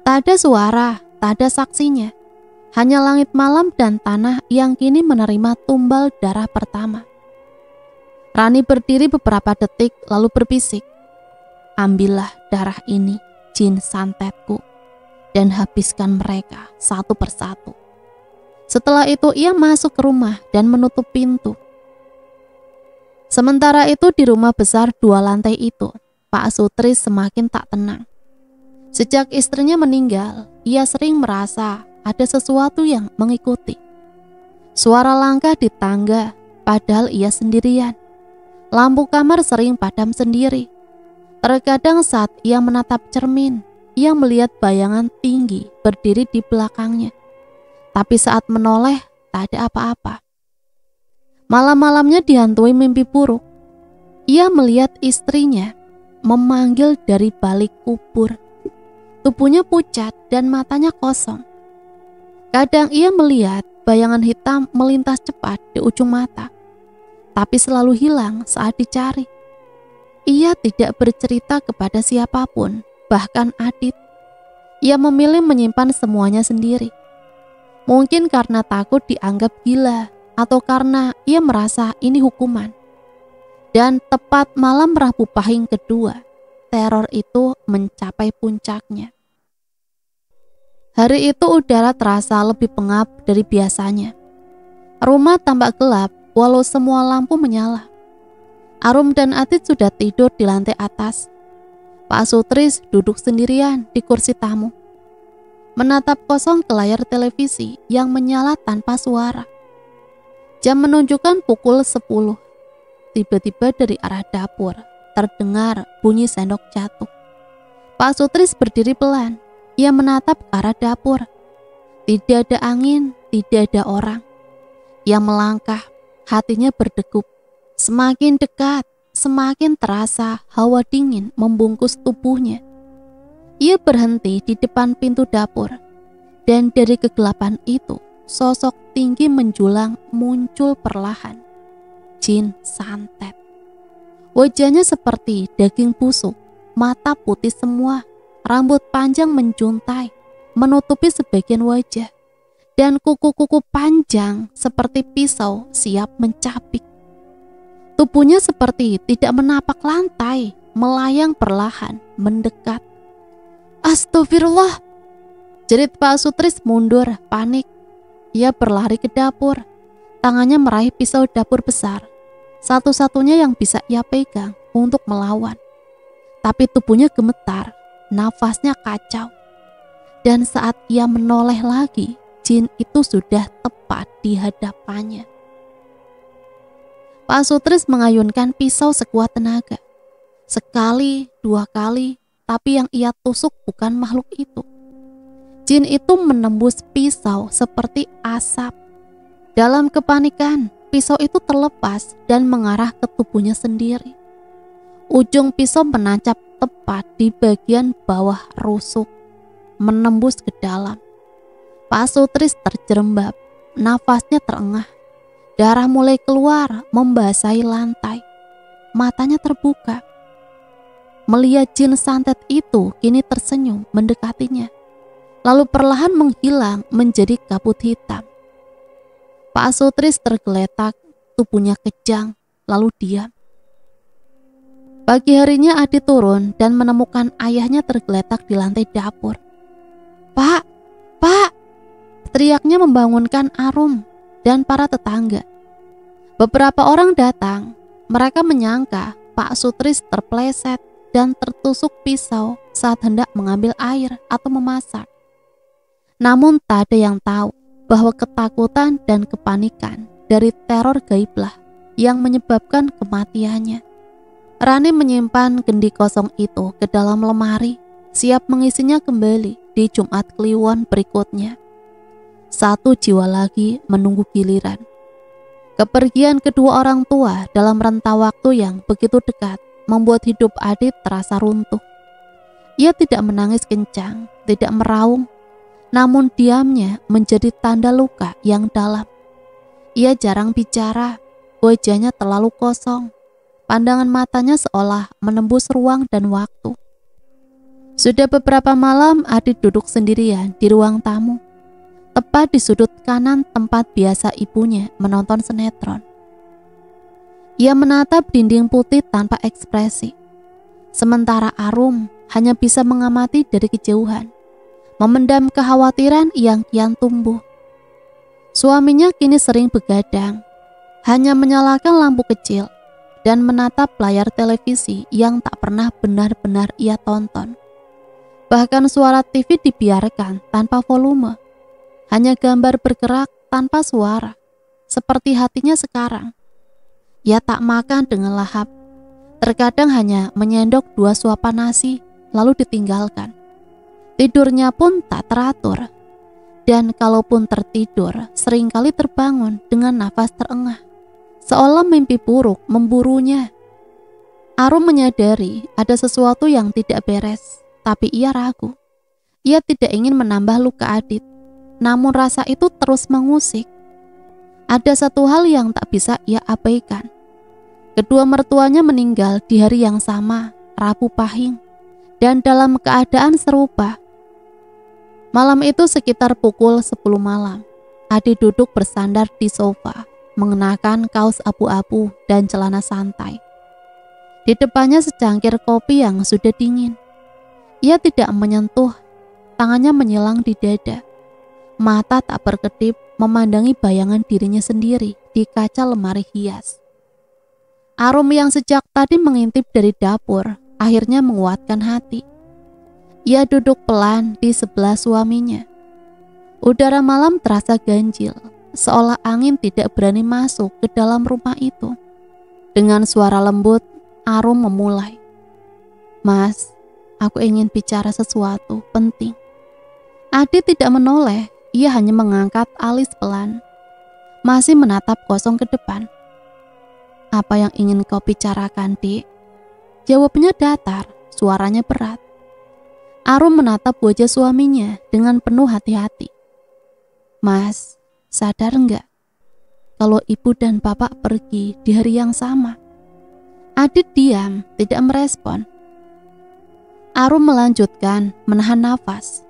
Tak ada suara, tak ada saksinya, hanya langit malam dan tanah yang kini menerima tumbal darah pertama. Rani berdiri beberapa detik lalu berbisik, "Ambillah darah ini, jin santetku, dan habiskan mereka satu persatu." Setelah itu ia masuk ke rumah dan menutup pintu. Sementara itu di rumah besar 2 lantai itu, Pak Sutris semakin tak tenang. Sejak istrinya meninggal, ia sering merasa ada sesuatu yang mengikuti. Suara langkah di tangga, padahal ia sendirian. Lampu kamar sering padam sendiri. Terkadang saat ia menatap cermin, ia melihat bayangan tinggi berdiri di belakangnya. Tapi saat menoleh, tak ada apa-apa. Malam-malamnya dihantui mimpi buruk. Ia melihat istrinya memanggil dari balik kubur. Tubuhnya pucat dan matanya kosong. Kadang ia melihat bayangan hitam melintas cepat di ujung mata, tapi selalu hilang saat dicari. Ia tidak bercerita kepada siapapun, bahkan Adit. Ia memilih menyimpan semuanya sendiri. Mungkin karena takut dianggap gila, atau karena ia merasa ini hukuman. Dan tepat malam Rabu Pahing kedua, teror itu mencapai puncaknya. Hari itu udara terasa lebih pengap dari biasanya. Rumah tampak gelap walau semua lampu menyala. Arum dan Adit sudah tidur di lantai atas. Pak Sutris duduk sendirian di kursi tamu, menatap kosong ke layar televisi yang menyala tanpa suara. Jam menunjukkan pukul 10. Tiba-tiba dari arah dapur terdengar bunyi sendok jatuh. Pak Sutris berdiri pelan. Ia menatap ke arah dapur. Tidak ada angin, tidak ada orang. Ia melangkah, hatinya berdegup. Semakin dekat, semakin terasa hawa dingin membungkus tubuhnya. Ia berhenti di depan pintu dapur, dan dari kegelapan itu, sosok tinggi menjulang muncul perlahan. Jin santet. Wajahnya seperti daging busuk, mata putih semua, rambut panjang menjuntai, menutupi sebagian wajah, dan kuku-kuku panjang seperti pisau siap mencapik. Tubuhnya seperti tidak menapak lantai, melayang perlahan, mendekat. Astagfirullah! Jerit Pak Sutris mundur, panik. Ia berlari ke dapur, tangannya meraih pisau dapur besar, satu-satunya yang bisa ia pegang untuk melawan. Tapi tubuhnya gemetar, nafasnya kacau. Dan saat ia menoleh lagi, jin itu sudah tepat di hadapannya. Pak Sutris mengayunkan pisau sekuat tenaga. Sekali, dua kali, tapi yang ia tusuk bukan makhluk itu. Jin itu menembus pisau seperti asap. Dalam kepanikan, pisau itu terlepas dan mengarah ke tubuhnya sendiri. Ujung pisau menancap tepat di bagian bawah rusuk, menembus ke dalam. Pak Sutris terjerembab, nafasnya terengah. Darah mulai keluar, membasahi lantai. Matanya terbuka. Melihat jin santet itu kini tersenyum mendekatinya, lalu perlahan menghilang menjadi kabut hitam. Pak Sutris tergeletak, tubuhnya kejang, lalu diam. Pagi harinya Adi turun dan menemukan ayahnya tergeletak di lantai dapur. "Pak, Pak!" teriaknya membangunkan Arum dan para tetangga. Beberapa orang datang, mereka menyangka Pak Sutris terpleset dan tertusuk pisau saat hendak mengambil air atau memasak. Namun tak ada yang tahu bahwa ketakutan dan kepanikan dari teror gaiblah yang menyebabkan kematiannya. Rani menyimpan kendi kosong itu ke dalam lemari, siap mengisinya kembali di Jumat Kliwon berikutnya. Satu jiwa lagi menunggu giliran. Kepergian kedua orang tua dalam rentang waktu yang begitu dekat membuat hidup Adit terasa runtuh. Ia tidak menangis kencang, tidak meraung, namun diamnya menjadi tanda luka yang dalam. Ia jarang bicara, wajahnya terlalu kosong, pandangan matanya seolah menembus ruang dan waktu. Sudah beberapa malam Adit duduk sendirian di ruang tamu, tepat di sudut kanan tempat biasa ibunya menonton sinetron. Ia menatap dinding putih tanpa ekspresi, sementara Arum hanya bisa mengamati dari kejauhan, memendam kekhawatiran yang kian tumbuh. Suaminya kini sering begadang, hanya menyalakan lampu kecil dan menatap layar televisi yang tak pernah benar-benar ia tonton. Bahkan suara TV dibiarkan tanpa volume, hanya gambar bergerak tanpa suara, seperti hatinya sekarang. Ia tak makan dengan lahap, terkadang hanya menyendok 2 suapan nasi lalu ditinggalkan. Tidurnya pun tak teratur, dan kalaupun tertidur seringkali terbangun dengan nafas terengah, seolah mimpi buruk memburunya. Arum menyadari ada sesuatu yang tidak beres, tapi ia ragu. Ia tidak ingin menambah luka Adit, namun rasa itu terus mengusik. Ada satu hal yang tak bisa ia abaikan. Kedua mertuanya meninggal di hari yang sama, Rabu Pahing, dan dalam keadaan serupa. Malam itu sekitar pukul 10 malam. Adi duduk bersandar di sofa, mengenakan kaos abu-abu dan celana santai. Di depannya secangkir kopi yang sudah dingin. Ia tidak menyentuh, tangannya menyilang di dada. Mata tak berkedip memandangi bayangan dirinya sendiri di kaca lemari hias. Arum yang sejak tadi mengintip dari dapur akhirnya menguatkan hati. Ia duduk pelan di sebelah suaminya. Udara malam terasa ganjil, seolah angin tidak berani masuk ke dalam rumah itu. Dengan suara lembut, Arum memulai. "Mas, aku ingin bicara sesuatu penting." Adi tidak menoleh. Ia hanya mengangkat alis pelan, masih menatap kosong ke depan. "Apa yang ingin kau bicarakan, Dik?" Jawabnya datar, suaranya berat. Arum menatap wajah suaminya dengan penuh hati-hati. Mas, sadar enggak kalau ibu dan bapak pergi di hari yang sama? Adit diam, tidak merespon. Arum melanjutkan menahan nafas.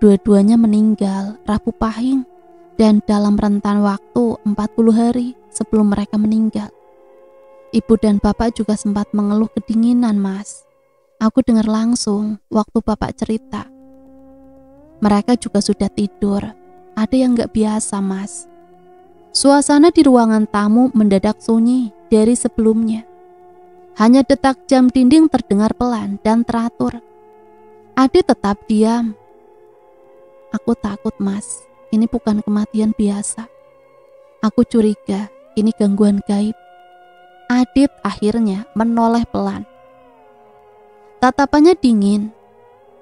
Dua-duanya meninggal Rabu Pahing dan dalam rentan waktu 40 hari sebelum mereka meninggal. Ibu dan bapak juga sempat mengeluh kedinginan, Mas. Aku dengar langsung waktu bapak cerita. Mereka juga sudah tidur. Ada yang gak biasa, Mas. Suasana di ruangan tamu mendadak sunyi dari sebelumnya. Hanya detak jam dinding terdengar pelan dan teratur. Adit tetap diam. Aku takut, Mas. Ini bukan kematian biasa. Aku curiga ini gangguan gaib. Adit akhirnya menoleh pelan. Tatapannya dingin.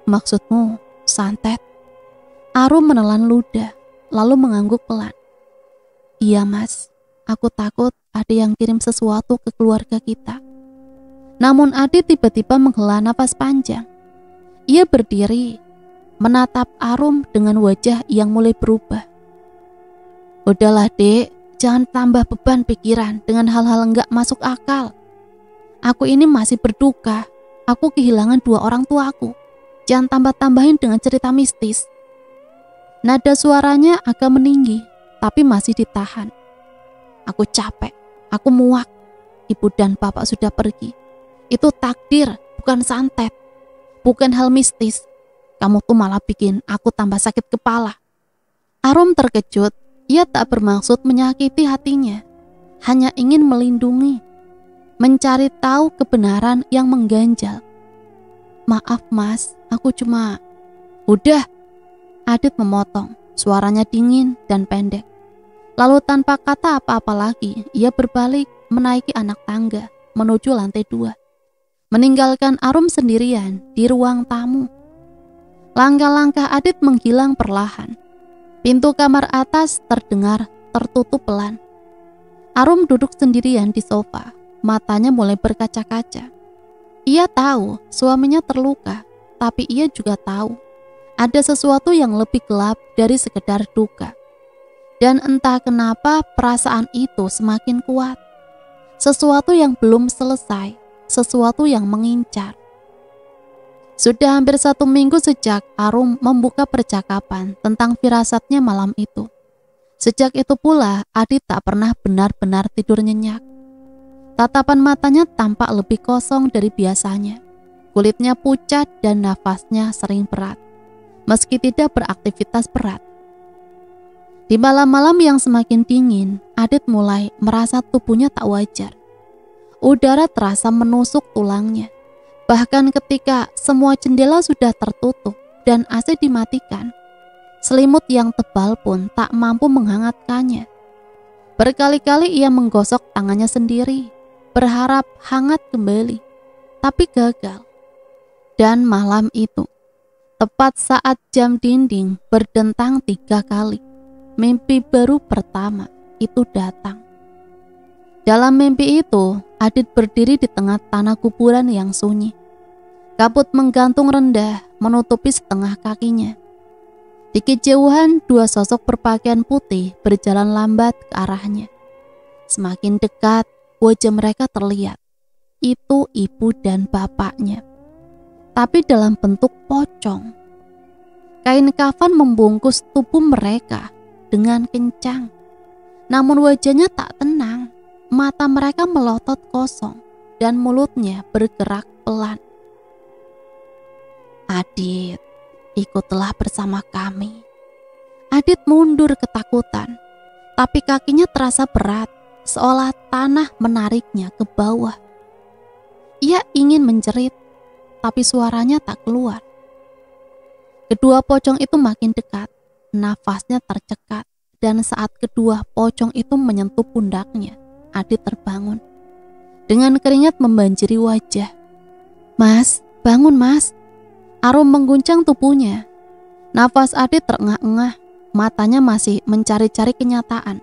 Maksudmu santet? Arum menelan ludah, lalu mengangguk pelan. Iya, Mas. Aku takut ada yang kirim sesuatu ke keluarga kita. Namun Adit tiba-tiba menghela napas panjang. Ia berdiri, menatap Arum dengan wajah yang mulai berubah. Udahlah, Dek, jangan tambah beban pikiran dengan hal-hal enggak masuk akal. Aku ini masih berduka. Aku kehilangan 2 orang tuaku. Jangan tambah-tambahin dengan cerita mistis. Nada suaranya agak meninggi, tapi masih ditahan. Aku capek, aku muak. Ibu dan bapak sudah pergi. Itu takdir, bukan santet. Bukan hal mistis. Kamu tuh malah bikin aku tambah sakit kepala. Arum terkejut. Ia tak bermaksud menyakiti hatinya. Hanya ingin melindungi. Mencari tahu kebenaran yang mengganjal. Maaf, Mas, aku cuma... Udah. Adit memotong. Suaranya dingin dan pendek. Lalu tanpa kata apa-apa lagi, ia berbalik menaiki anak tangga menuju lantai 2. Meninggalkan Arum sendirian di ruang tamu. Langkah-langkah Adit menghilang perlahan. Pintu kamar atas terdengar tertutup pelan. Arum duduk sendirian di sofa, matanya mulai berkaca-kaca. Ia tahu suaminya terluka, tapi ia juga tahu ada sesuatu yang lebih gelap dari sekedar duka. Dan entah kenapa perasaan itu semakin kuat. Sesuatu yang belum selesai, sesuatu yang mengincar. Sudah hampir 1 minggu sejak Arum membuka percakapan tentang firasatnya malam itu. Sejak itu pula Adit tak pernah benar-benar tidur nyenyak. Tatapan matanya tampak lebih kosong dari biasanya. Kulitnya pucat dan nafasnya sering berat, meski tidak beraktivitas berat. Di malam-malam yang semakin dingin, Adit mulai merasa tubuhnya tak wajar. Udara terasa menusuk tulangnya. Bahkan ketika semua jendela sudah tertutup dan AC dimatikan, selimut yang tebal pun tak mampu menghangatkannya. Berkali-kali ia menggosok tangannya sendiri, berharap hangat kembali, tapi gagal. Dan malam itu, tepat saat jam dinding berdentang 3 kali, mimpi baru pertama itu datang. Dalam mimpi itu, Adit berdiri di tengah tanah kuburan yang sunyi. Kabut menggantung rendah menutupi setengah kakinya. Di kejauhan 2 sosok berpakaian putih berjalan lambat ke arahnya. Semakin dekat, wajah mereka terlihat. Itu ibu dan bapaknya, tapi dalam bentuk pocong. Kain kafan membungkus tubuh mereka dengan kencang. Namun wajahnya tak tenang. Mata mereka melotot kosong dan mulutnya bergerak pelan. Adit, ikutlah bersama kami. Adit mundur ketakutan, tapi kakinya terasa berat, seolah tanah menariknya ke bawah. Ia ingin menjerit, tapi suaranya tak keluar. Kedua pocong itu makin dekat, nafasnya tercekat, dan saat kedua pocong itu menyentuh pundaknya, Adit terbangun. Dengan keringat membanjiri wajah. Mas, bangun mas. Arum mengguncang tubuhnya. Nafas Adit terengah-engah, matanya masih mencari-cari kenyataan.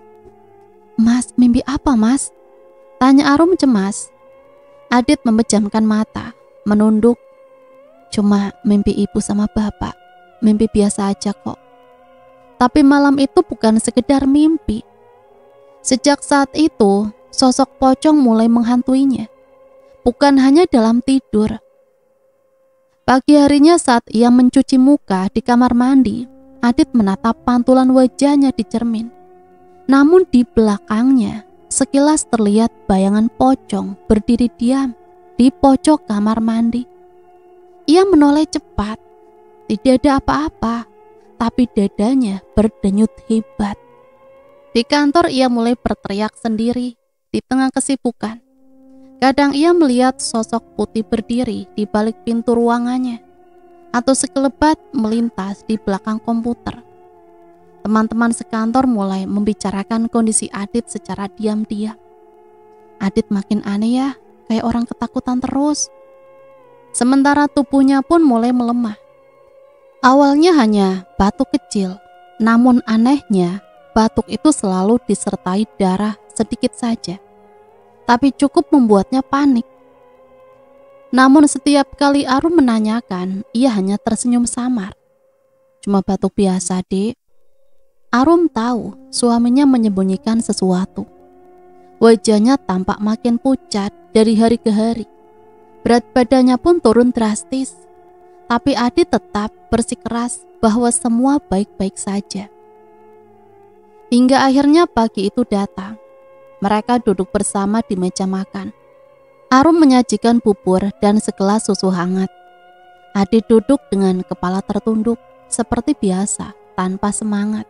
Mas, mimpi apa mas? Tanya Arum cemas. Adit memejamkan mata, menunduk. Cuma mimpi ibu sama bapak, mimpi biasa aja kok. Tapi malam itu bukan sekedar mimpi. Sejak saat itu, sosok pocong mulai menghantuinya. Bukan hanya dalam tidur. Pagi harinya saat ia mencuci muka di kamar mandi, Adit menatap pantulan wajahnya di cermin. Namun di belakangnya, sekilas terlihat bayangan pocong berdiri diam di pojok kamar mandi. Ia menoleh cepat. Tidak ada apa-apa, tapi dadanya berdenyut hebat. Di kantor ia mulai berteriak sendiri di tengah kesibukan. Kadang ia melihat sosok putih berdiri di balik pintu ruangannya, atau sekelebat melintas di belakang komputer. Teman-teman sekantor mulai membicarakan kondisi Adit secara diam-diam. Adit makin aneh ya, kayak orang ketakutan terus. Sementara tubuhnya pun mulai melemah. Awalnya hanya batuk kecil, namun anehnya batuk itu selalu disertai darah sedikit saja. Tapi cukup membuatnya panik. Namun setiap kali Arum menanyakan, ia hanya tersenyum samar. Cuma batuk biasa, Dek. Arum tahu suaminya menyembunyikan sesuatu. Wajahnya tampak makin pucat dari hari ke hari. Berat badannya pun turun drastis. Tapi Adit tetap bersikeras bahwa semua baik-baik saja. Hingga akhirnya pagi itu datang. Mereka duduk bersama di meja makan. Arum menyajikan bubur dan segelas susu hangat. Adit duduk dengan kepala tertunduk seperti biasa, tanpa semangat.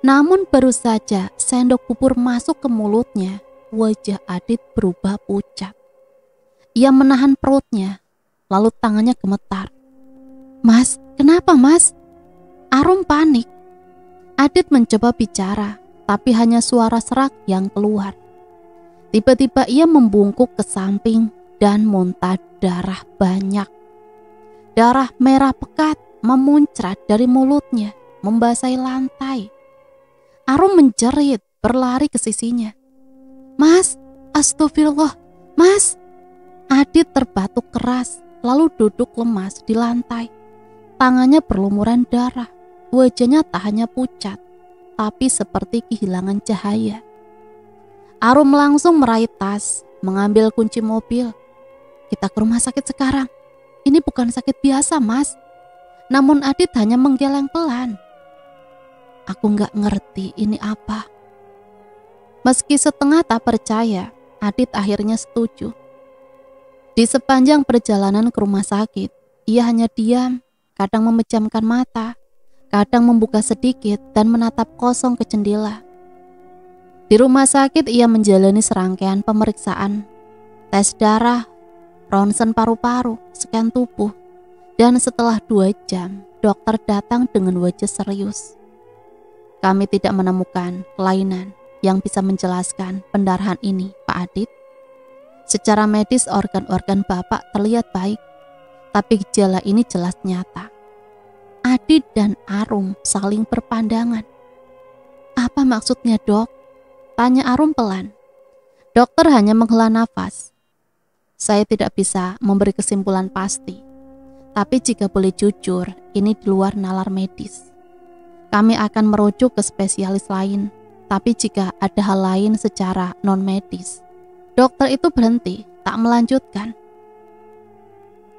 Namun baru saja sendok bubur masuk ke mulutnya, wajah Adit berubah pucat. Ia menahan perutnya, lalu tangannya gemetar. "Mas, kenapa mas?" Arum panik. Adit mencoba bicara, tapi hanya suara serak yang keluar. Tiba-tiba ia membungkuk ke samping dan muntah darah banyak. Darah merah pekat memuncrat dari mulutnya, membasahi lantai. Arum menjerit, berlari ke sisinya. "Mas, astagfirullah, mas!" Adit terbatuk keras, lalu duduk lemas di lantai. Tangannya berlumuran darah, wajahnya tak hanya pucat, tapi seperti kehilangan cahaya. Arum langsung meraih tas, mengambil kunci mobil. "Kita ke rumah sakit sekarang. Ini bukan sakit biasa, mas." Namun Adit hanya menggeleng pelan. "Aku gak ngerti ini apa." Meski setengah tak percaya, Adit akhirnya setuju. Di sepanjang perjalanan ke rumah sakit, ia hanya diam, kadang memejamkan mata, kadang membuka sedikit dan menatap kosong ke jendela. Di rumah sakit ia menjalani serangkaian pemeriksaan, tes darah, ronsen paru-paru, scan tubuh, dan setelah 2 jam, dokter datang dengan wajah serius. "Kami tidak menemukan kelainan yang bisa menjelaskan pendarahan ini, Pak Adit. Secara medis organ-organ Bapak terlihat baik, tapi gejala ini jelas nyata." Adit dan Arum saling berpandangan. "Apa maksudnya, Dok?" tanya Arum pelan. Dokter hanya menghela nafas. "Saya tidak bisa memberi kesimpulan pasti, tapi jika boleh jujur, ini di luar nalar medis. Kami akan merujuk ke spesialis lain, tapi jika ada hal lain secara non-medis." Dokter itu berhenti, tak melanjutkan.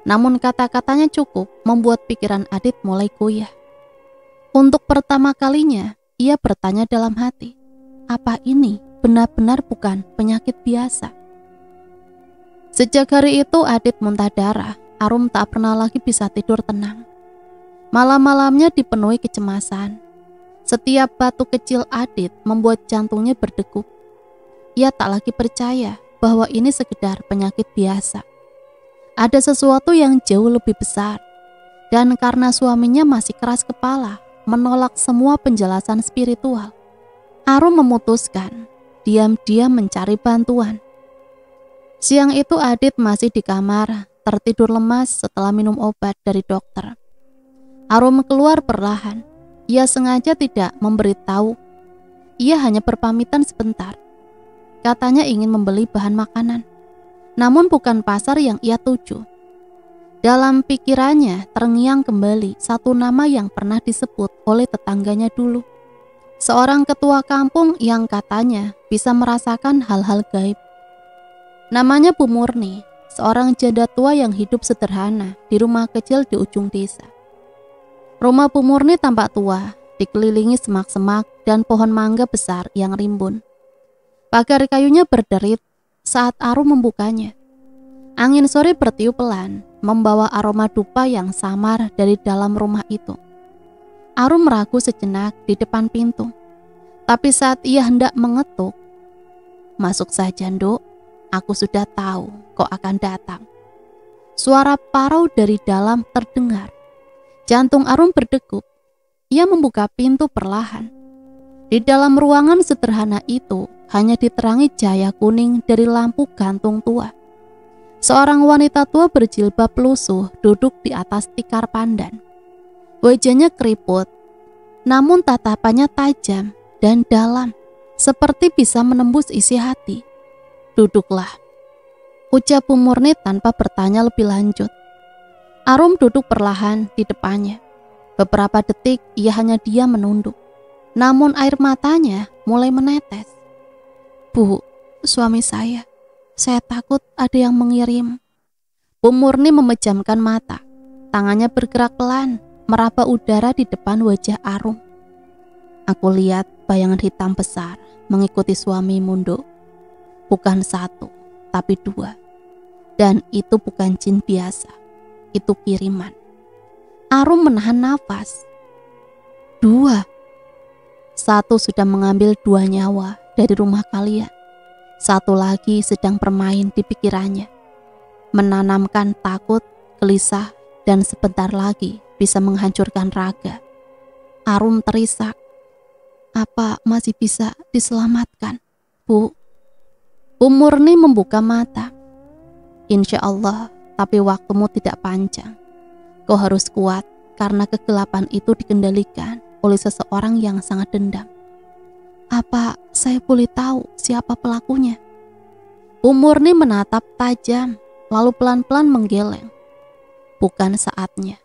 Namun kata-katanya cukup membuat pikiran Adit mulai goyah. Untuk pertama kalinya, ia bertanya dalam hati, apa ini benar-benar bukan penyakit biasa? Sejak hari itu Adit muntah darah, Arum tak pernah lagi bisa tidur tenang. Malam-malamnya dipenuhi kecemasan. Setiap batuk kecil Adit membuat jantungnya berdegup. Ia tak lagi percaya bahwa ini sekedar penyakit biasa. Ada sesuatu yang jauh lebih besar. Dan karena suaminya masih keras kepala, menolak semua penjelasan spiritual, Arum memutuskan diam-diam mencari bantuan. Siang itu Adit masih di kamar, tertidur lemas setelah minum obat dari dokter. Arum keluar perlahan. Ia sengaja tidak memberitahu. Ia hanya berpamitan sebentar. Katanya ingin membeli bahan makanan, namun bukan pasar yang ia tuju. Dalam pikirannya terngiang kembali satu nama yang pernah disebut oleh tetangganya dulu. Seorang ketua kampung yang katanya bisa merasakan hal-hal gaib. Namanya Bu Murni, seorang janda tua yang hidup sederhana di rumah kecil di ujung desa. Rumah Bu Murni tampak tua, dikelilingi semak-semak dan pohon mangga besar yang rimbun. Pagar kayunya berderit saat Arum membukanya. Angin sore bertiup pelan, membawa aroma dupa yang samar dari dalam rumah itu. Arum meragu sejenak di depan pintu. Tapi saat ia hendak mengetuk, "Masuk saja, Nduk. Aku sudah tahu kau akan datang." Suara parau dari dalam terdengar. Jantung Arum berdegup. Ia membuka pintu perlahan. Di dalam ruangan sederhana itu hanya diterangi cahaya kuning dari lampu gantung tua. Seorang wanita tua berjilbab lusuh duduk di atas tikar pandan. Wajahnya keriput, namun tatapannya tajam dan dalam, seperti bisa menembus isi hati. "Duduklah," ucap Bu Murni tanpa bertanya lebih lanjut. Arum duduk perlahan di depannya. Beberapa detik ia hanya diam menunduk, namun air matanya mulai menetes. "Bu, suami saya takut ada yang mengirim." Bu Murni memejamkan mata. Tangannya bergerak pelan, meraba udara di depan wajah Arum. "Aku lihat bayangan hitam besar mengikuti suamimu, Nduk. Bukan satu, tapi dua. Dan itu bukan jin biasa. Itu kiriman." Arum menahan nafas. "Dua? Satu sudah mengambil 2 nyawa dari rumah kalian. Satu lagi sedang bermain di pikirannya, menanamkan takut, gelisah, dan sebentar lagi bisa menghancurkan raga." Arum terisak. "Apa masih bisa diselamatkan, Bu?" Bu Murni membuka mata. "Insya Allah, tapi waktumu tidak panjang. Kau harus kuat karena kegelapan itu dikendalikan oleh seseorang yang sangat dendam." "Apa saya boleh tahu siapa pelakunya?" Bu Murni menatap tajam, lalu pelan-pelan menggeleng. "Bukan saatnya.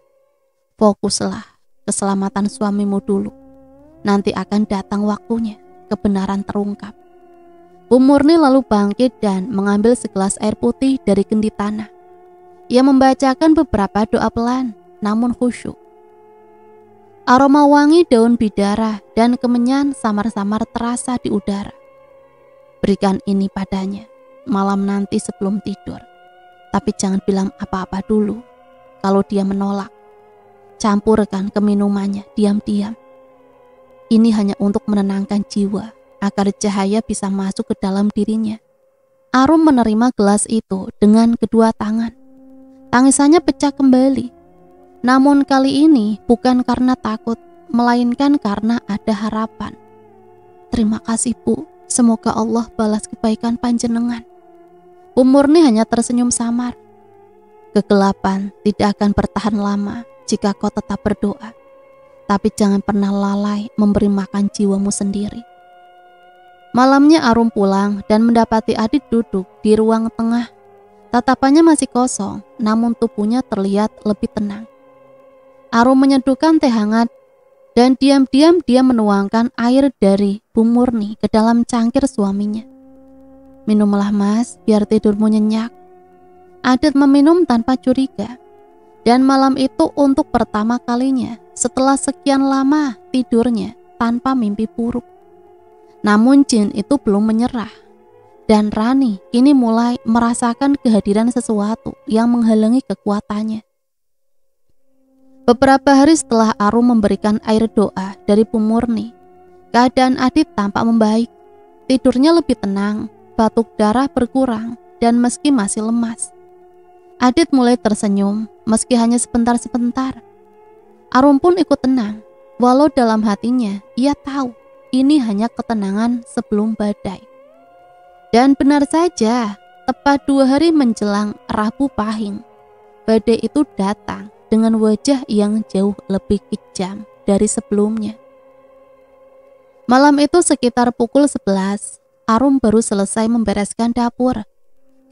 Fokuslah keselamatan suamimu dulu. Nanti akan datang waktunya kebenaran terungkap." Bu Murni lalu bangkit dan mengambil segelas air putih dari kendi tanah. Ia membacakan beberapa doa pelan, namun khusyuk. Aroma wangi daun bidara dan kemenyan samar-samar terasa di udara. "Berikan ini padanya malam nanti sebelum tidur. Tapi jangan bilang apa-apa dulu. Kalau dia menolak, campurkan ke minumannya diam-diam. Ini hanya untuk menenangkan jiwa, agar cahaya bisa masuk ke dalam dirinya." Arum menerima gelas itu dengan kedua tangan. Tangisannya pecah kembali. Namun kali ini bukan karena takut, melainkan karena ada harapan. "Terima kasih, Bu. Semoga Allah balas kebaikan panjenengan." Bu Murni hanya tersenyum samar. "Kegelapan tidak akan bertahan lama jika kau tetap berdoa. Tapi jangan pernah lalai memberi makan jiwamu sendiri." Malamnya Arum pulang dan mendapati Adit duduk di ruang tengah. Tatapannya masih kosong, namun tubuhnya terlihat lebih tenang. Arum menyeduhkan teh hangat dan diam-diam dia menuangkan air dari Bu Murni ke dalam cangkir suaminya. "Minumlah, Mas, biar tidurmu nyenyak." Adit meminum tanpa curiga. Dan malam itu untuk pertama kalinya setelah sekian lama tidurnya tanpa mimpi buruk. Namun jin itu belum menyerah. Dan Rani kini mulai merasakan kehadiran sesuatu yang menghalangi kekuatannya. Beberapa hari setelah Arum memberikan air doa dari Bu Murni, keadaan Adit tampak membaik. Tidurnya lebih tenang, batuk darah berkurang, dan meski masih lemas, Adit mulai tersenyum meski hanya sebentar-sebentar. Arum pun ikut tenang, walau dalam hatinya ia tahu ini hanya ketenangan sebelum badai. Dan benar saja, tepat 2 hari menjelang Rabu Pahing, badai itu datang dengan wajah yang jauh lebih kejam dari sebelumnya. Malam itu sekitar pukul 11, Arum baru selesai membereskan dapur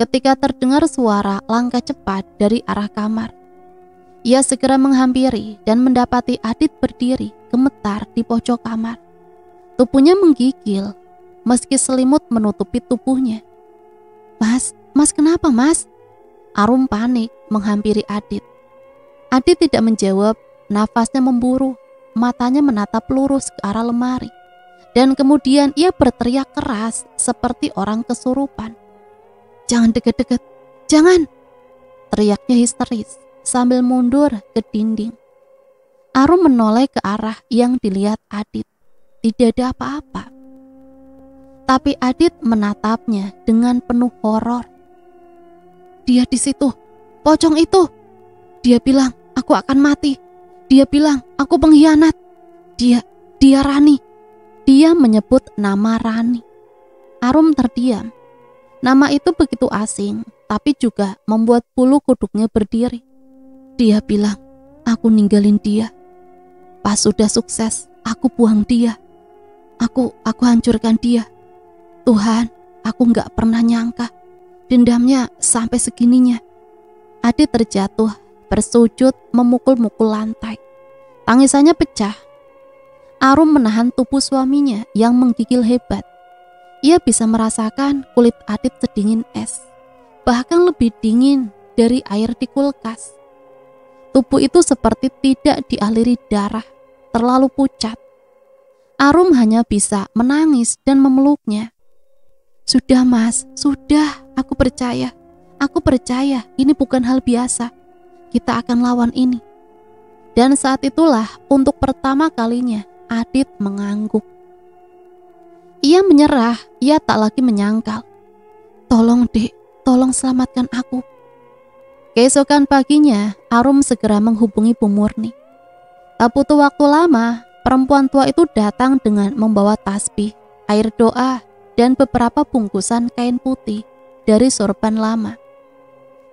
ketika terdengar suara langkah cepat dari arah kamar. Ia segera menghampiri dan mendapati Adit berdiri gemetar di pojok kamar. Tubuhnya menggigil meski selimut menutupi tubuhnya. Mas kenapa mas? Arum panik menghampiri Adit. Adit tidak menjawab, nafasnya memburu, matanya menatap lurus ke arah lemari. Dan kemudian ia berteriak keras seperti orang kesurupan. Jangan dekat-dekat, jangan! Teriaknya histeris sambil mundur ke dinding. Arum menoleh ke arah yang dilihat Adit. Tidak ada apa-apa. Tapi Adit menatapnya dengan penuh horor. Dia di situ, pocong itu. Dia bilang, aku akan mati. Dia bilang, aku pengkhianat. Dia Rani. Dia menyebut nama Rani. Arum terdiam. Nama itu begitu asing, tapi juga membuat bulu kuduknya berdiri. Dia bilang, aku ninggalin dia. Pas sudah sukses, aku buang dia. Aku hancurkan dia. Tuhan, aku gak pernah nyangka dendamnya sampai segininya. Adit terjatuh, bersujud memukul-mukul lantai. Tangisannya pecah. Arum menahan tubuh suaminya yang menggigil hebat. Ia bisa merasakan kulit Adit sedingin es, bahkan lebih dingin dari air di kulkas. Tubuh itu seperti tidak dialiri darah, terlalu pucat. Arum hanya bisa menangis dan memeluknya. Sudah mas, sudah, aku percaya. Aku percaya ini bukan hal biasa. Kita akan lawan ini. Dan saat itulah untuk pertama kalinya Adit mengangguk. Ia menyerah, ia tak lagi menyangkal. Tolong dek, tolong selamatkan aku. Keesokan paginya, Arum segera menghubungi Bu Murni. Tak butuh waktu lama, perempuan tua itu datang dengan membawa tasbih, air doa, dan beberapa bungkusan kain putih dari sorban lama.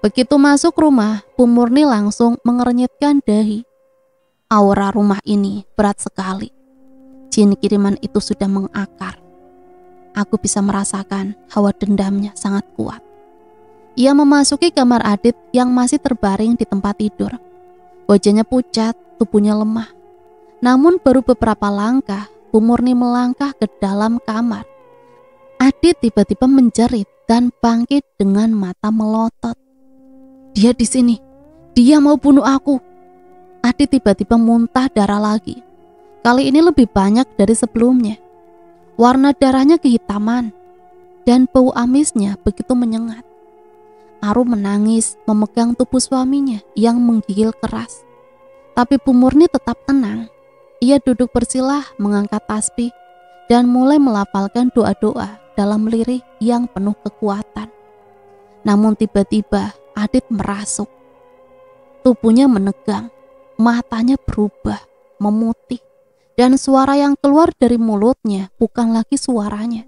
Begitu masuk rumah, Bu Murni langsung mengernyitkan dahi. Aura rumah ini berat sekali. Jin kiriman itu sudah mengakar. Aku bisa merasakan hawa dendamnya sangat kuat. Ia memasuki kamar Adit yang masih terbaring di tempat tidur. Wajahnya pucat, tubuhnya lemah. Namun baru beberapa langkah, Bu Murni melangkah ke dalam kamar. Adit tiba-tiba menjerit dan bangkit dengan mata melotot. Dia di sini. Dia mau bunuh aku. Adit tiba-tiba muntah darah lagi. Kali ini lebih banyak dari sebelumnya. Warna darahnya kehitaman dan bau amisnya begitu menyengat. Arum menangis memegang tubuh suaminya yang menggigil keras. Tapi Bu Murni tetap tenang. Ia duduk bersilah mengangkat tasbih dan mulai melafalkan doa-doa dalam lirih yang penuh kekuatan. Namun tiba-tiba Adit merasuk. Tubuhnya menegang, matanya berubah, memutih. Dan suara yang keluar dari mulutnya bukan lagi suaranya.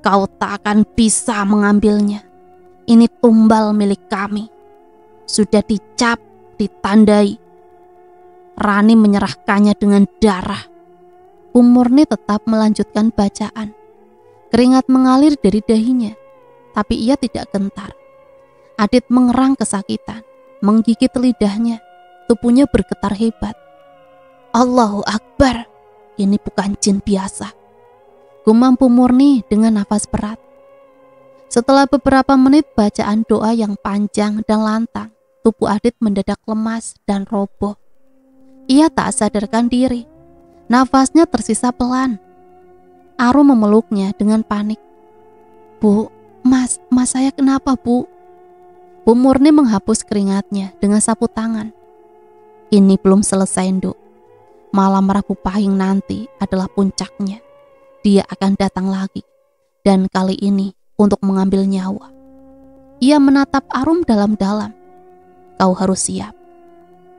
Kau tak akan bisa mengambilnya. Ini tumbal milik kami. Sudah dicap, ditandai. Rani menyerahkannya dengan darah. Bu Murni tetap melanjutkan bacaan. Keringat mengalir dari dahinya, tapi ia tidak gentar. Adit mengerang kesakitan, menggigit lidahnya. Tubuhnya bergetar hebat. Allahu Akbar, ini bukan jin biasa. Gumam Bu Murni dengan nafas berat. Setelah beberapa menit bacaan doa yang panjang dan lantang, tubuh Adit mendadak lemas dan roboh. Ia tak sadarkan diri. Nafasnya tersisa pelan. Arum memeluknya dengan panik. Bu, mas saya kenapa bu? Bu Murni menghapus keringatnya dengan sapu tangan. Ini belum selesai, Nduk. Malam Rabu Pahing nanti adalah puncaknya. Dia akan datang lagi, dan kali ini untuk mengambil nyawa. Ia menatap Arum dalam-dalam. Kau harus siap.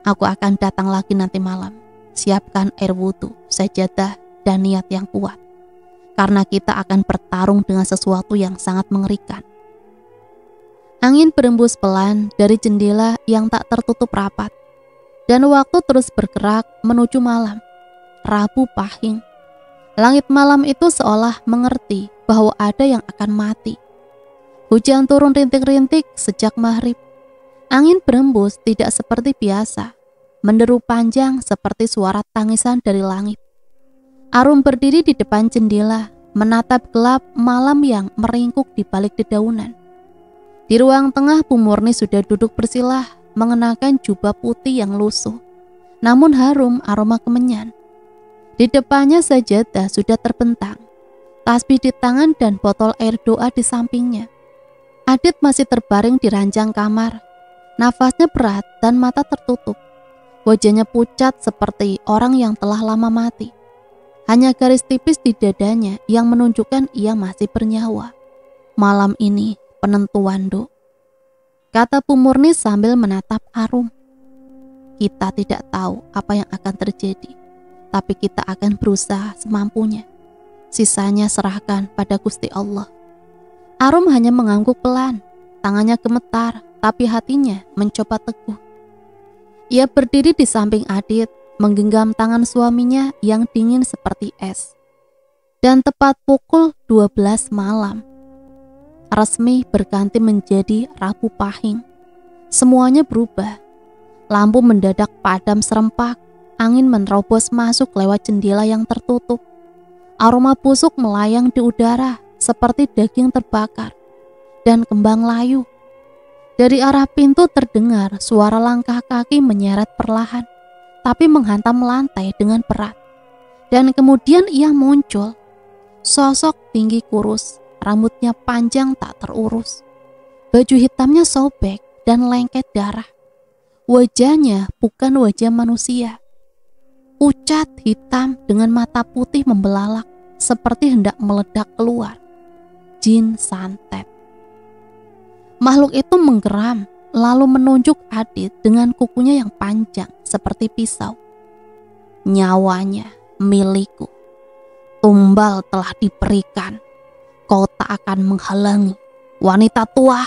Aku akan datang lagi nanti malam. Siapkan air wudhu, sajadah, dan niat yang kuat. Karena kita akan bertarung dengan sesuatu yang sangat mengerikan. Angin berembus pelan dari jendela yang tak tertutup rapat. Dan waktu terus bergerak menuju malam, Rabu Pahing. Langit malam itu seolah mengerti bahwa ada yang akan mati. Hujan turun rintik-rintik sejak maghrib. Angin berembus tidak seperti biasa, menderu panjang seperti suara tangisan dari langit. Arum berdiri di depan jendela, menatap gelap malam yang meringkuk di balik dedaunan. Di ruang tengah Bu Murni sudah duduk bersilah, mengenakan jubah putih yang lusuh, namun harum aroma kemenyan. Di depannya sajadah sudah terbentang, tasbih di tangan dan botol air doa di sampingnya. Adit masih terbaring di ranjang kamar, nafasnya berat dan mata tertutup. Wajahnya pucat seperti orang yang telah lama mati. Hanya garis tipis di dadanya yang menunjukkan ia masih bernyawa. Malam ini penentuan, Dok, kata Bu Murni sambil menatap Arum. Kita tidak tahu apa yang akan terjadi, tapi kita akan berusaha semampunya. Sisanya serahkan pada Gusti Allah. Arum hanya mengangguk pelan, tangannya gemetar, tapi hatinya mencoba teguh. Ia berdiri di samping Adit, menggenggam tangan suaminya yang dingin seperti es. Dan tepat pukul 12 malam, resmi berganti menjadi Rabu Pahing. Semuanya berubah. Lampu mendadak padam serempak, angin menerobos masuk lewat jendela yang tertutup. Aroma busuk melayang di udara seperti daging terbakar dan kembang layu. Dari arah pintu terdengar suara langkah kaki menyeret perlahan, tapi menghantam lantai dengan berat. Dan kemudian ia muncul, sosok tinggi kurus, rambutnya panjang tak terurus. Baju hitamnya sobek dan lengket darah. Wajahnya bukan wajah manusia. Pucat hitam dengan mata putih membelalak, seperti hendak meledak keluar. Jin santet. Makhluk itu menggeram, lalu menunjuk Adit dengan kukunya yang panjang seperti pisau. Nyawanya milikku. Tumbal telah diberikan. Kau tak akan menghalangi, wanita tua.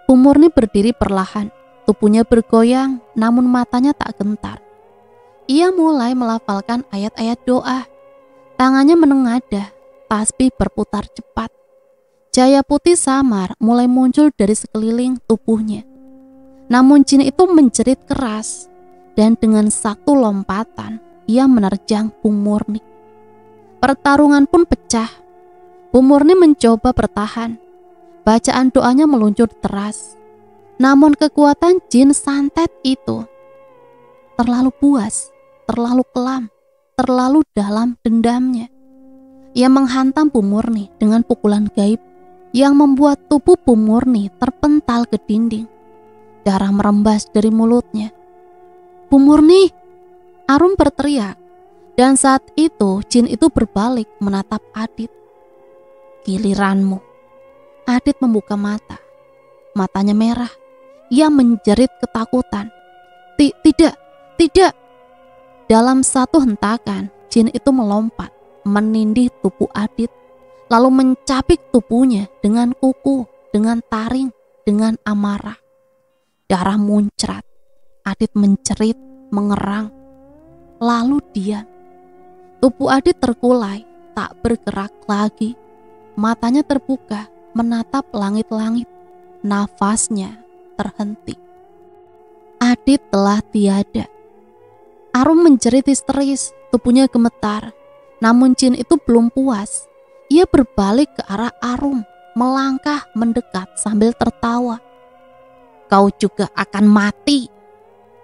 Bu Murni berdiri perlahan, tubuhnya bergoyang, namun matanya tak gentar. Ia mulai melafalkan ayat-ayat doa. Tangannya menengadah, tasbih berputar cepat. Cahaya putih samar mulai muncul dari sekeliling tubuhnya. Namun jin itu menjerit keras, dan dengan satu lompatan ia menerjang Bu Murni. Pertarungan pun pecah. Bu Murni mencoba bertahan. Bacaan doanya meluncur deras. Namun kekuatan jin santet itu terlalu buas, terlalu kelam, terlalu dalam dendamnya. Ia menghantam Bu Murni dengan pukulan gaib yang membuat tubuh Bu Murni terpental ke dinding. Darah merembas dari mulutnya. Bu Murni! Arum berteriak. Dan saat itu jin itu berbalik menatap Adit. Giliranmu. Adit membuka mata. Matanya merah. Ia menjerit ketakutan. Tidak, tidak. Dalam satu hentakan, jin itu melompat, menindih tubuh Adit, lalu mencapik tubuhnya dengan kuku, dengan taring, dengan amarah. Darah muncrat. Adit menjerit, mengerang, lalu diam. Tubuh Adit terkulai, tak bergerak lagi. Matanya terbuka, menatap langit-langit. Nafasnya terhenti. Adit telah tiada. Arum menjerit histeris, tubuhnya gemetar. Namun jin itu belum puas. Ia berbalik ke arah Arum, melangkah mendekat sambil tertawa. Kau juga akan mati.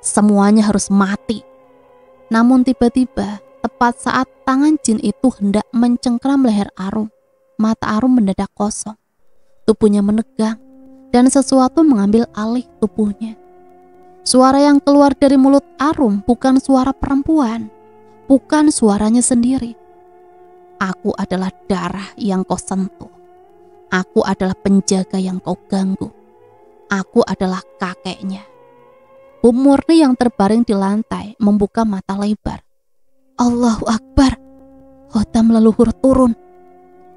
Semuanya harus mati. Namun tiba-tiba, tepat saat tangan jin itu hendak mencengkram leher Arum, mata Arum mendadak kosong. Tubuhnya menegang, dan sesuatu mengambil alih tubuhnya. Suara yang keluar dari mulut Arum bukan suara perempuan, bukan suaranya sendiri. Aku adalah darah yang kau sentuh. Aku adalah penjaga yang kau ganggu. Aku adalah kakeknya. Bu Murni yang terbaring di lantai membuka mata lebar. Allahu Akbar. Khotam leluhur turun.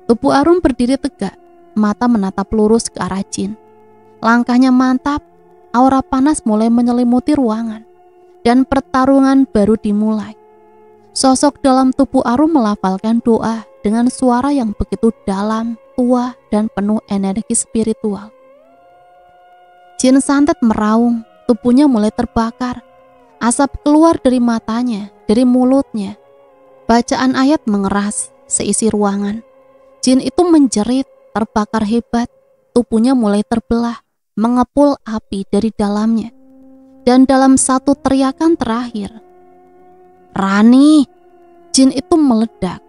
Tubuh Arum berdiri tegak, mata menatap lurus ke arah jin. Langkahnya mantap, aura panas mulai menyelimuti ruangan, dan pertarungan baru dimulai. Sosok dalam tubuh Arum melafalkan doa dengan suara yang begitu dalam, tua, dan penuh energi spiritual. Jin santet meraung, tubuhnya mulai terbakar. Asap keluar dari matanya, dari mulutnya. Bacaan ayat mengeras seisi ruangan. Jin itu menjerit, terbakar hebat. Tubuhnya mulai terbelah, mengepul api dari dalamnya. Dan dalam satu teriakan terakhir, "Rani!" Jin itu meledak,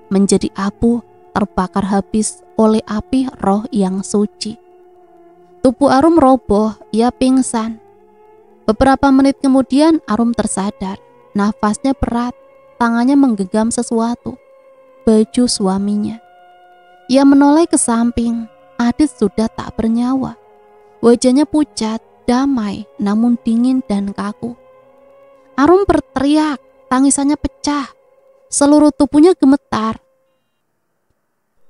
menjadi abu, terbakar habis oleh api roh yang suci. Tubuh Arum roboh, ia pingsan. Beberapa menit kemudian Arum tersadar, nafasnya berat, tangannya menggenggam sesuatu, baju suaminya. Ia menoleh ke samping, Adit sudah tak bernyawa. Wajahnya pucat, damai, namun dingin dan kaku. Arum berteriak, tangisannya pecah. Seluruh tubuhnya gemetar.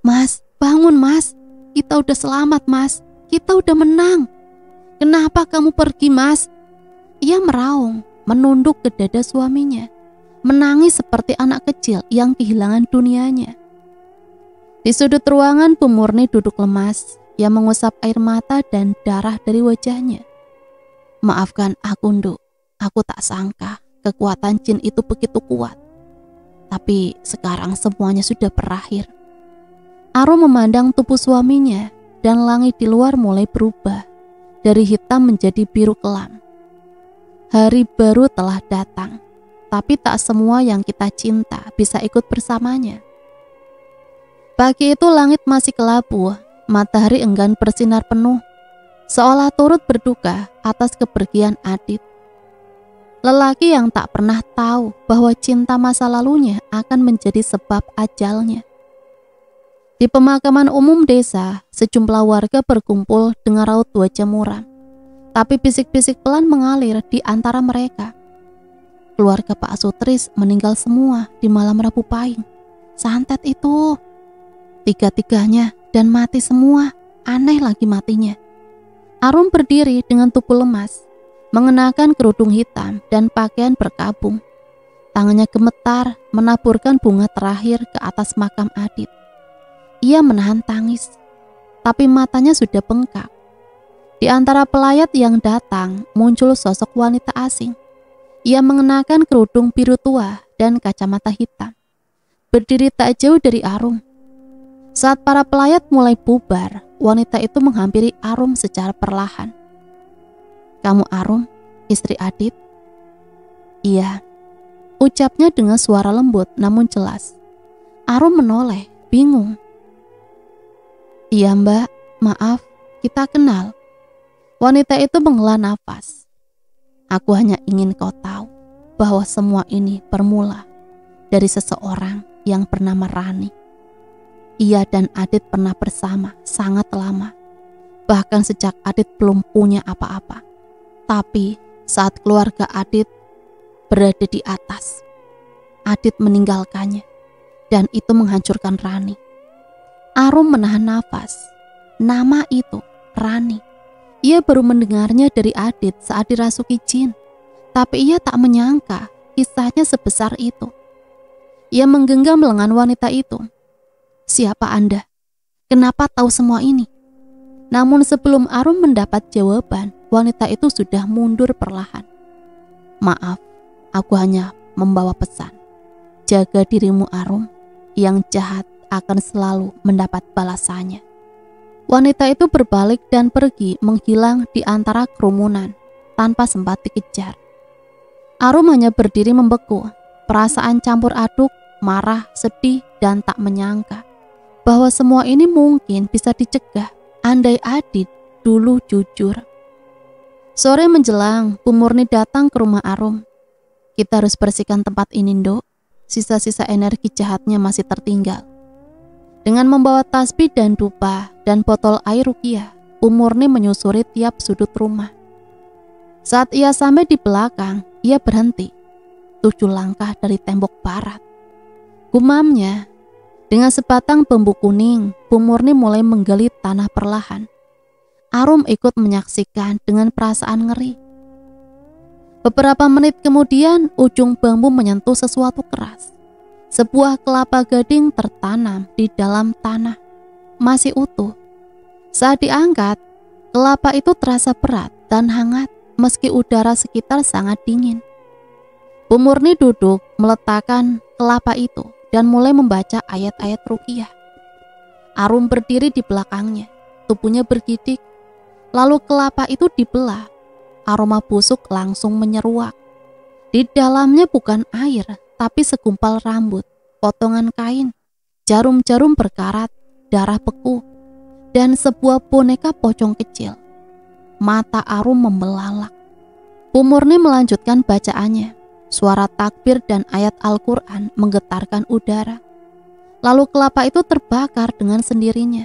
"Mas, bangun mas. Kita udah selamat mas. Kita udah menang. Kenapa kamu pergi mas?" Ia meraung, menunduk ke dada suaminya. Menangis seperti anak kecil yang kehilangan dunianya. Di sudut ruangan Bu Murni duduk lemas. Ia mengusap air mata dan darah dari wajahnya. "Maafkan aku, Nduk. Aku tak sangka kekuatan jin itu begitu kuat. Tapi sekarang semuanya sudah berakhir." Arum memandang tubuh suaminya dan langit di luar mulai berubah dari hitam menjadi biru kelam. Hari baru telah datang, tapi tak semua yang kita cinta bisa ikut bersamanya. Pagi itu langit masih kelabu, matahari enggan bersinar penuh, seolah turut berduka atas kepergian Adit. Lelaki yang tak pernah tahu bahwa cinta masa lalunya akan menjadi sebab ajalnya. Di pemakaman umum desa, sejumlah warga berkumpul dengan raut wajah muram. Tapi bisik-bisik pelan mengalir di antara mereka. Keluarga Pak Sutris meninggal semua di malam Rabu Pahing. Santet itu. Tiga-tiganya dan mati semua. Aneh lagi matinya. Arum berdiri dengan tubuh lemas, mengenakan kerudung hitam dan pakaian berkabung. Tangannya gemetar menaburkan bunga terakhir ke atas makam Adit. Ia menahan tangis, tapi matanya sudah bengkak. Di antara pelayat yang datang muncul sosok wanita asing. Ia mengenakan kerudung biru tua dan kacamata hitam. Berdiri tak jauh dari Arum. Saat para pelayat mulai bubar, wanita itu menghampiri Arum secara perlahan. "Kamu Arum, istri Adit?" "Iya," ucapnya dengan suara lembut namun jelas. Arum menoleh, bingung. "Iya mbak, maaf, kita kenal." Wanita itu menghela nafas. "Aku hanya ingin kau tahu bahwa semua ini bermula dari seseorang yang bernama Rani. Ia dan Adit pernah bersama sangat lama, bahkan sejak Adit belum punya apa-apa. Tapi saat keluarga Adit berada di atas, Adit meninggalkannya, dan itu menghancurkan Rani." Arum menahan nafas. Nama itu, Rani. Ia baru mendengarnya dari Adit saat dirasuki jin, tapi ia tak menyangka kisahnya sebesar itu. Ia menggenggam lengan wanita itu. "Siapa Anda? Kenapa tahu semua ini?" Namun sebelum Arum mendapat jawaban, wanita itu sudah mundur perlahan. "Maaf, aku hanya membawa pesan. Jaga dirimu Arum, yang jahat akan selalu mendapat balasannya." Wanita itu berbalik dan pergi menghilang di antara kerumunan tanpa sempat dikejar. Arum hanya berdiri membeku, perasaan campur aduk, marah, sedih, dan tak menyangka bahwa semua ini mungkin bisa dicegah andai Adit dulu jujur. Sore menjelang, Bu Murni datang ke rumah Arum. "Kita harus bersihkan tempat ini, Nduk. Sisa-sisa energi jahatnya masih tertinggal." Dengan membawa tasbih dan dupa dan botol air ruqyah, Bu Murni menyusuri tiap sudut rumah. Saat ia sampai di belakang, ia berhenti 7 langkah dari tembok barat. Gumamnya, dengan sebatang bambu kuning, Bu Murni mulai menggali tanah perlahan. Arum ikut menyaksikan dengan perasaan ngeri. Beberapa menit kemudian, ujung bambu menyentuh sesuatu keras. Sebuah kelapa gading tertanam di dalam tanah, masih utuh. Saat diangkat, Kelapa itu terasa berat dan hangat meski udara sekitar sangat dingin. Bu Murni duduk meletakkan kelapa itu dan mulai membaca ayat-ayat ruqyah. Arum berdiri di belakangnya, tubuhnya bergidik. Lalu kelapa itu dibelah. Aroma busuk langsung menyeruak. Di dalamnya bukan air, tapi segumpal rambut, potongan kain, jarum-jarum berkarat, darah beku, dan sebuah boneka pocong kecil. Mata Arum membelalak. Bu Murni melanjutkan bacaannya. Suara takbir dan ayat Al-Quran menggetarkan udara. Lalu kelapa itu terbakar dengan sendirinya.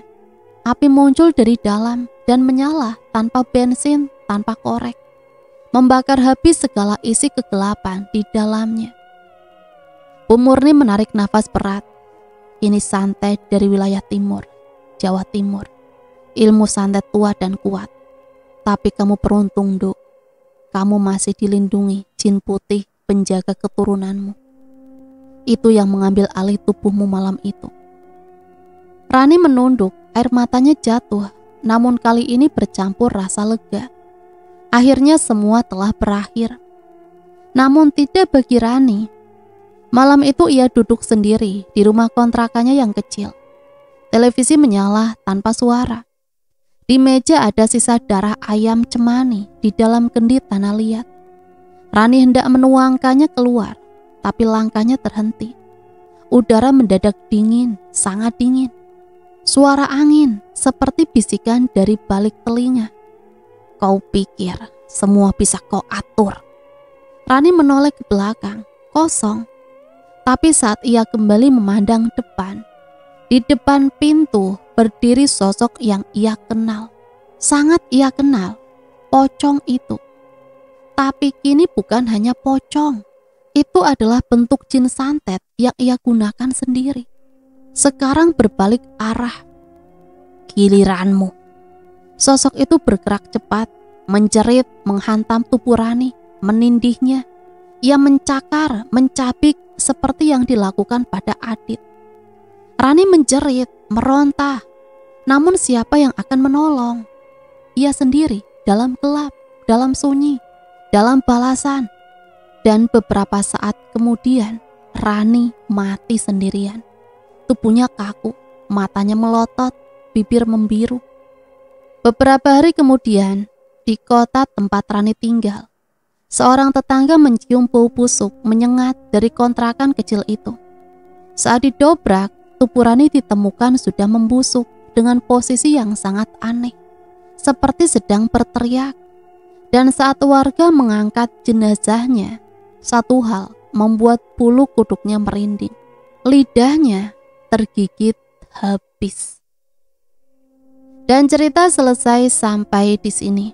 Api muncul dari dalam dan menyala tanpa bensin, tanpa korek. Membakar habis segala isi kegelapan di dalamnya. Bu Murni menarik nafas berat. Ini santet dari wilayah timur, Jawa Timur. Ilmu santet tua dan kuat. Tapi kamu beruntung, Duk. Kamu masih dilindungi jin putih penjaga keturunanmu. Itu yang mengambil alih tubuhmu malam itu. Rani menunduk, air matanya jatuh, namun kali ini bercampur rasa lega. Akhirnya semua telah berakhir. Namun tidak bagi Rani. Malam itu ia duduk sendiri di rumah kontrakannya yang kecil. Televisi menyala tanpa suara. Di meja ada sisa darah ayam cemani di dalam kendi tanah liat. Rani hendak menuangkannya keluar, tapi langkahnya terhenti. Udara mendadak dingin, sangat dingin. Suara angin seperti bisikan dari balik telinga. Kau pikir semua bisa kau atur? Rani menoleh ke belakang, kosong. Tapi saat ia kembali memandang depan, di depan pintu berdiri sosok yang ia kenal. Sangat ia kenal, pocong itu. Tapi kini bukan hanya pocong. Itu adalah bentuk jin santet yang ia gunakan sendiri. Sekarang berbalik arah. Giliranmu. Sosok itu bergerak cepat, menjerit, menghantam tubuh Rani, menindihnya. Ia mencakar, mencabik seperti yang dilakukan pada Adit. Rani menjerit, meronta. Namun siapa yang akan menolong? Ia sendiri, dalam gelap, dalam sunyi, dalam balasan. Dan beberapa saat kemudian, Rani mati sendirian. Tubuhnya kaku, matanya melotot, bibir membiru. Beberapa hari kemudian, di kota tempat Rani tinggal, seorang tetangga mencium bau busuk menyengat dari kontrakan kecil itu. Saat didobrak, tubuh Rani ditemukan sudah membusuk dengan posisi yang sangat aneh, seperti sedang berteriak. Dan saat warga mengangkat jenazahnya, satu hal membuat bulu kuduknya merinding. Lidahnya tergigit habis. Dan cerita selesai sampai di sini.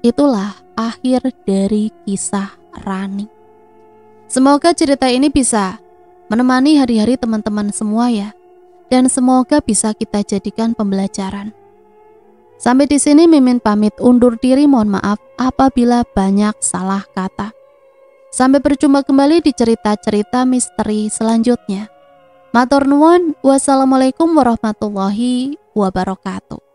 Itulah akhir dari kisah Rani. Semoga cerita ini bisa menemani hari-hari teman-teman semua ya. Dan semoga bisa kita jadikan pembelajaran. Sampai di sini Mimin pamit undur diri, mohon maaf apabila banyak salah kata. Sampai berjumpa kembali di cerita-cerita misteri selanjutnya. Matur nuwun, wassalamualaikum warahmatullahi wabarakatuh.